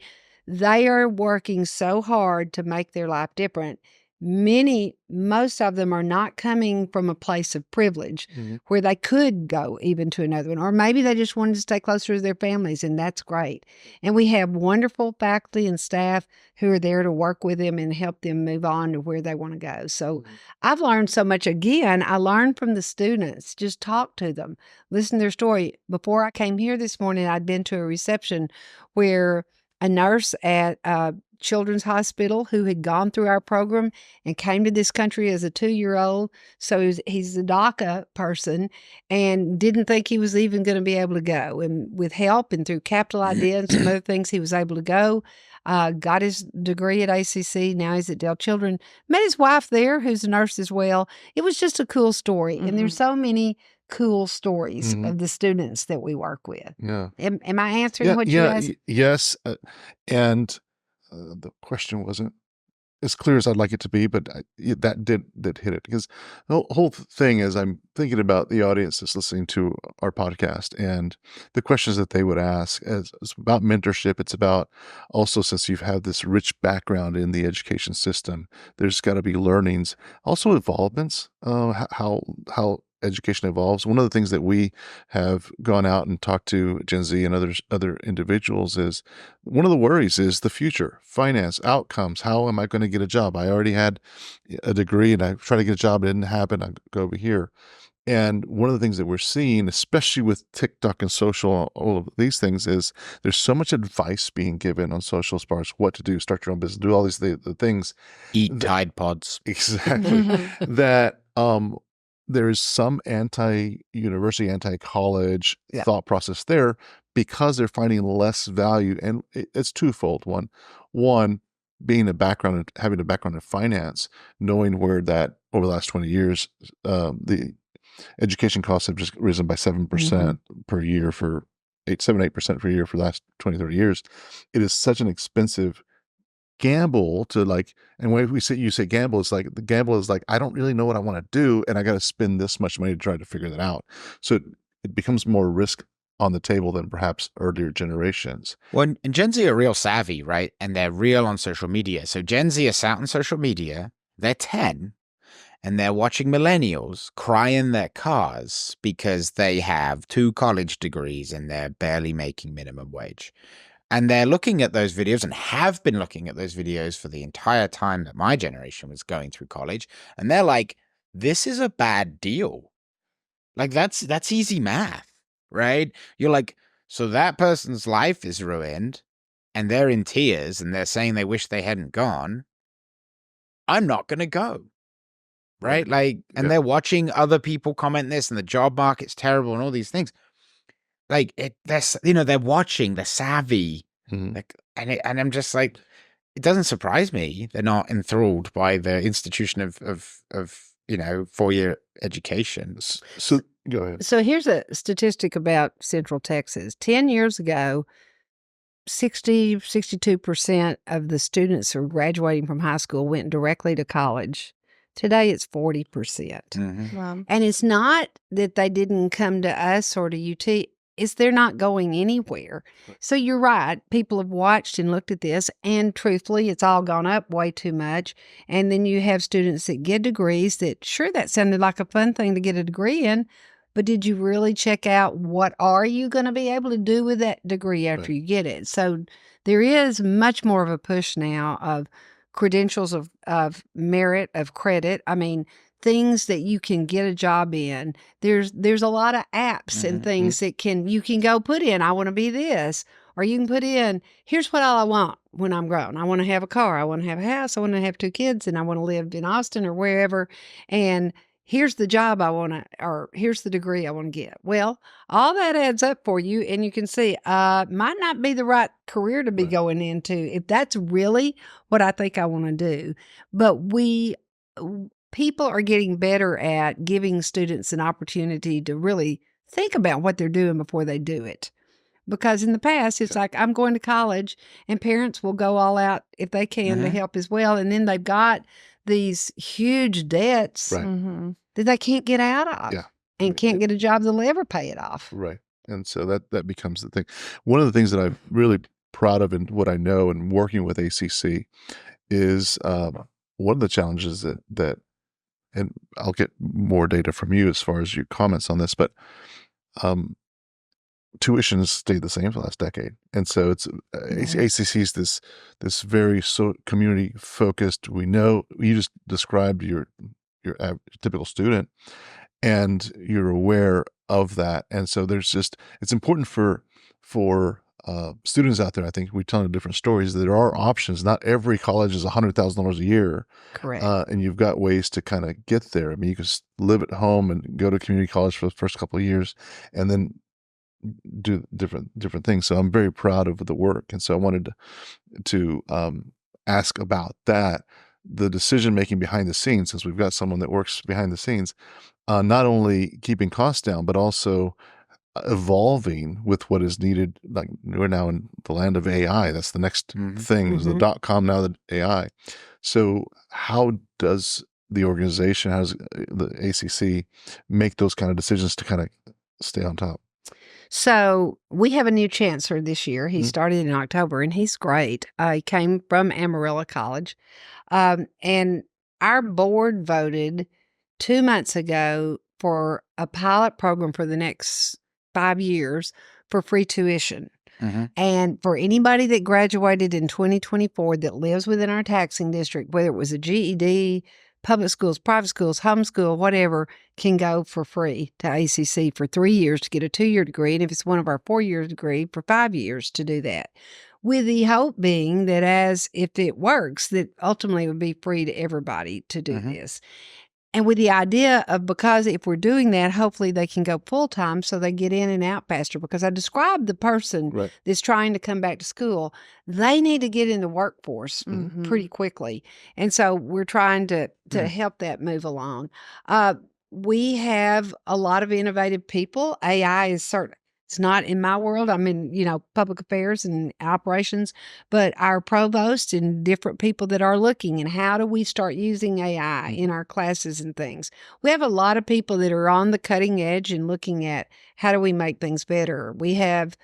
are working so hard to make their life different. Most of them are not coming from a place of privilege where they could go even to another one, or maybe they just wanted to stay closer to their families, and that's great. And we have wonderful faculty and staff who are there to work with them and help them move on to where they want to go. So I've learned so much. Again, I learned from the students. Just talk to them, listen to their story. Before I came here this morning, I'd been to a reception where a nurse at a children's hospital who had gone through our program and came to this country as a 2-year-old. So he's a DACA person and didn't think he was even going to be able to go. And with help and through Capital Idea and some other things, he was able to go. Got his degree at ACC. Now he's at Dell Children. Met his wife there, who's a nurse as well. It was just a cool story. And there's so many cool stories of the students that we work with. Yeah. Am I answering what you asked? Yes. And the question wasn't as clear as I'd like it to be, but that did hit it, because the whole thing is I'm thinking about the audience that's listening to our podcast and the questions that they would ask. It's about mentorship. It's about also, since you've had this rich background in the education system, there's got to be learnings, also evolvements, how education evolves. One of the things that we have gone out and talked to Gen Z and other individuals is, one of the worries is the future, finance, outcomes. How am I going to get a job? I already had a degree and I tried to get a job. It didn't happen. I go over here. And one of the things that we're seeing, especially with TikTok and social, all of these things, is there's so much advice being given on social as far as what to do, start your own business, do all these the things. Eat Tide Pods. Exactly. That there is some anti-university, anti-college thought process there, because they're finding less value. And it's twofold. One, being having a background in finance, knowing where that over the last 20 years, the education costs have just risen by 7% per year for 8% per year for the last 20, 30 years. It is such an expensive gamble to and when you say gamble, it's like the gamble is like, I don't really know what I want to do, and I got to spend this much money to try to figure that out. So it becomes more risk on the table than perhaps earlier generations. Well, and Gen Z are real savvy, right? And they're real on social media. So Gen Z is out on social media, they're 10, and they're watching millennials cry in their cars because they have 2 college degrees and they're barely making minimum wage. And they're looking at those videos and have been looking at those videos for the entire time that my generation was going through college. And they're like, this is a bad deal. Like that's easy math, right? You're like, so that person's life is ruined and they're in tears and they're saying they wish they hadn't gone. I'm not going to go. Right? Like, and they're watching other people comment this and the job market's terrible and all these things. Like they're watching, they're savvy. Like, and I'm just like, it doesn't surprise me they're not enthralled by the institution of 4-year education. So go ahead. So here's a statistic about Central Texas. 10 years ago, 62% of the students who are graduating from high school went directly to college. Today, it's 40%. Wow. And it's not that they didn't come to us or to UT. It's they're not going anywhere. So you're right. People have watched and looked at this, and truthfully, it's all gone up way too much. And then you have students that get degrees that, sure, that sounded like a fun thing to get a degree in, but did you really check out what are you going to be able to do with that degree after you get it? So there is much more of a push now of credentials of merit, of credit. I mean, things that you can get a job in. There's a lot of apps and things that you can go put in, I want to be this, or you can put in, here's what all I want when I'm grown. I want to have a car. I want to have a house. I want to have 2 kids, and I want to live in Austin or wherever. And here's the job I want to, or here's the degree I want to get. Well, all that adds up for you, and you can see might not be the right career to be going into if that's really what I think I want to do. But people are getting better at giving students an opportunity to really think about what they're doing before they do it. Because in the past, it's like, I'm going to college, and parents will go all out if they can to help as well. And then they've got these huge debts that they can't get out of and can't get a job that'll ever pay it off. Right. And so that becomes the thing. One of the things that I'm really proud of in what I know and working with ACC is one of the challenges that and I'll get more data from you as far as your comments on this, but tuition has stayed the same for the last decade. And so it's ACC is this very community focused. We know you just described your typical student, and you're aware of that. And so it's important for students out there. I think we tell different stories. There are options. Not every college is $100,000 a year. Correct. And you've got ways to kind of get there. I mean, you can live at home and go to community college for the first couple of years, and then do different things. So I'm very proud of the work. And so I wanted to ask about that, the decision making behind the scenes, since we've got someone that works behind the scenes, not only keeping costs down, but also evolving with what is needed. Like, we're now in the land of AI. That's the next thing. Is the .com, now the AI. So how does the organization, how does the ACC make those kind of decisions to kind of stay on top? So we have a new chancellor this year. He started in October, and he's great. He came from Amarillo College. And our board voted 2 months ago for a pilot program for the next 5 years for free tuition. And for anybody that graduated in 2024 that lives within our taxing district, whether it was a GED, public schools, private schools, homeschool, whatever, can go for free to ACC for 3 years to get a 2-year degree. And if it's one of our 4-year degree, for 5 years to do that. With the hope being that if it works, that ultimately it would be free to everybody to do this. And with the idea of, because if we're doing that, hopefully they can go full time so they get in and out faster. Because I described the person that's trying to come back to school, they need to get in the workforce pretty quickly. And so we're trying to help that move along. We have a lot of innovative people. AI is certain. It's not in my world. I'm in, public affairs and operations, but our provost and different people that are looking, and how do we start using AI in our classes and things? We have a lot of people that are on the cutting edge and looking at how do we make things better. We have,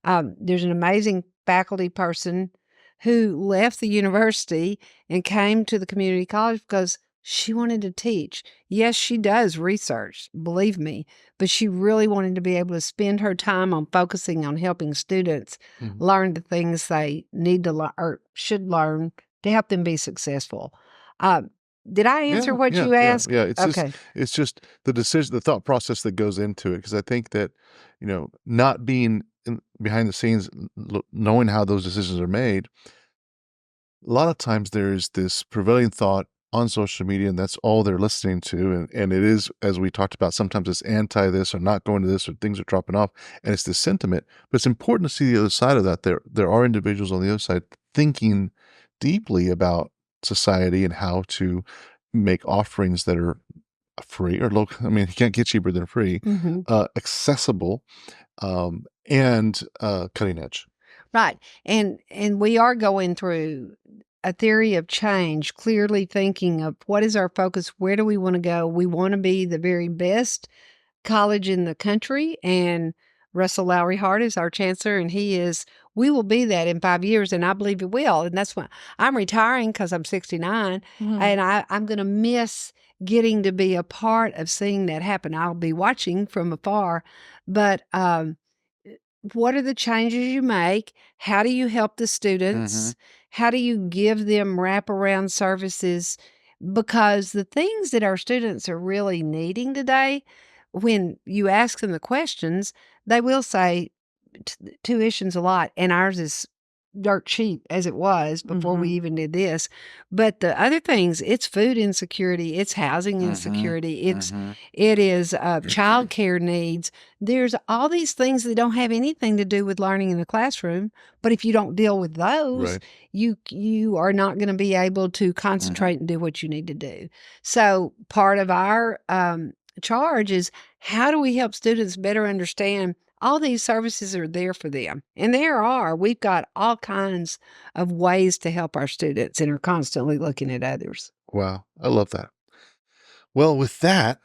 there's an amazing faculty person who left the university and came to the community college because She wanted to teach. Yes, she does research, believe me, but she really wanted to be able to spend her time on focusing on helping students Mhm. learn the things they need to learn or should learn to help them be successful. Did I answer what you asked? Yeah. Okay. It's just the decision, the thought process that goes into it. Because I think that, not being behind the scenes, knowing how those decisions are made, a lot of times there's this prevailing thought on social media, and that's all they're listening to. And it is, as we talked about, sometimes it's anti this or not going to this or things are dropping off, and it's this sentiment. But it's important to see the other side of that. There are individuals on the other side thinking deeply about society and how to make offerings that are free or low. I mean, you can't get cheaper than free, Mhm. accessible, and cutting edge. Right. And we are going through a theory of change, clearly thinking of what is our focus, where do we want to go? We want to be the very best college in the country, and Russell Lowry Hart is our chancellor, and we will be that in 5 years, and I believe it will. And that's why I'm retiring, because I'm 69, and I'm going to miss getting to be a part of seeing that happen. I'll be watching from afar, but what are the changes you make? How do you help the students? How do you give them wraparound services? Because the things that our students are really needing today, when you ask them the questions, they will say tuition's a lot, and ours is dirt cheap as it was before we even did this. But the other things, it's food insecurity, it's housing insecurity, it is childcare needs. There's all these things that don't have anything to do with learning in the classroom. But if you don't deal with those, Right. you are not going to be able to concentrate and do what you need to do. So part of our charge is, how do we help students better understand all these services are there for them? And we've got all kinds of ways to help our students, and are constantly looking at others. Wow. I love that. Well, with that,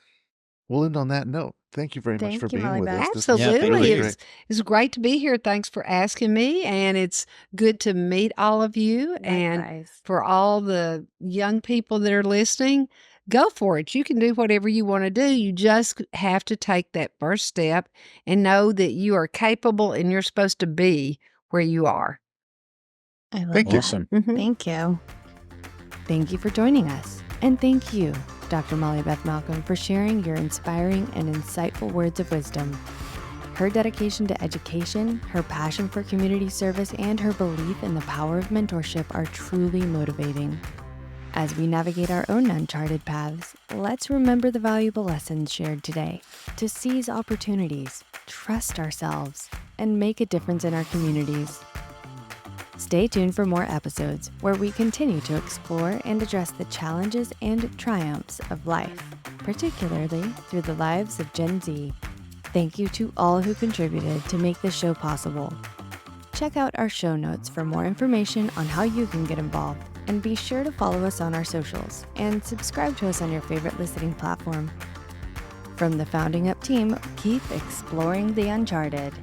we'll end on that note. Thank you very much Thank for you, being Molly with Beth. us. This was Absolutely. really It great. was great to be here. Thanks for asking me. And it's good to meet all of you. And Likewise. for all the young people that are listening, go for it. You can do whatever you want to do. You just have to take that first step and know that you are capable, and you're supposed to be where you are. I love Thank you. that. Awesome. Thank you. Thank you for joining us. And thank you, Dr. Molly Beth Malcolm, for sharing your inspiring and insightful words of wisdom. Her dedication to education, her passion for community service, and her belief in the power of mentorship are truly motivating. As we navigate our own uncharted paths, let's remember the valuable lessons shared today to seize opportunities, trust ourselves, and make a difference in our communities. Stay tuned for more episodes where we continue to explore and address the challenges and triumphs of life, particularly through the lives of Gen Z. Thank you to all who contributed to make this show possible. Check out our show notes for more information on how you can get involved, and be sure to follow us on our socials and subscribe to us on your favorite listening platform. From the Founding Up team, keep exploring the uncharted.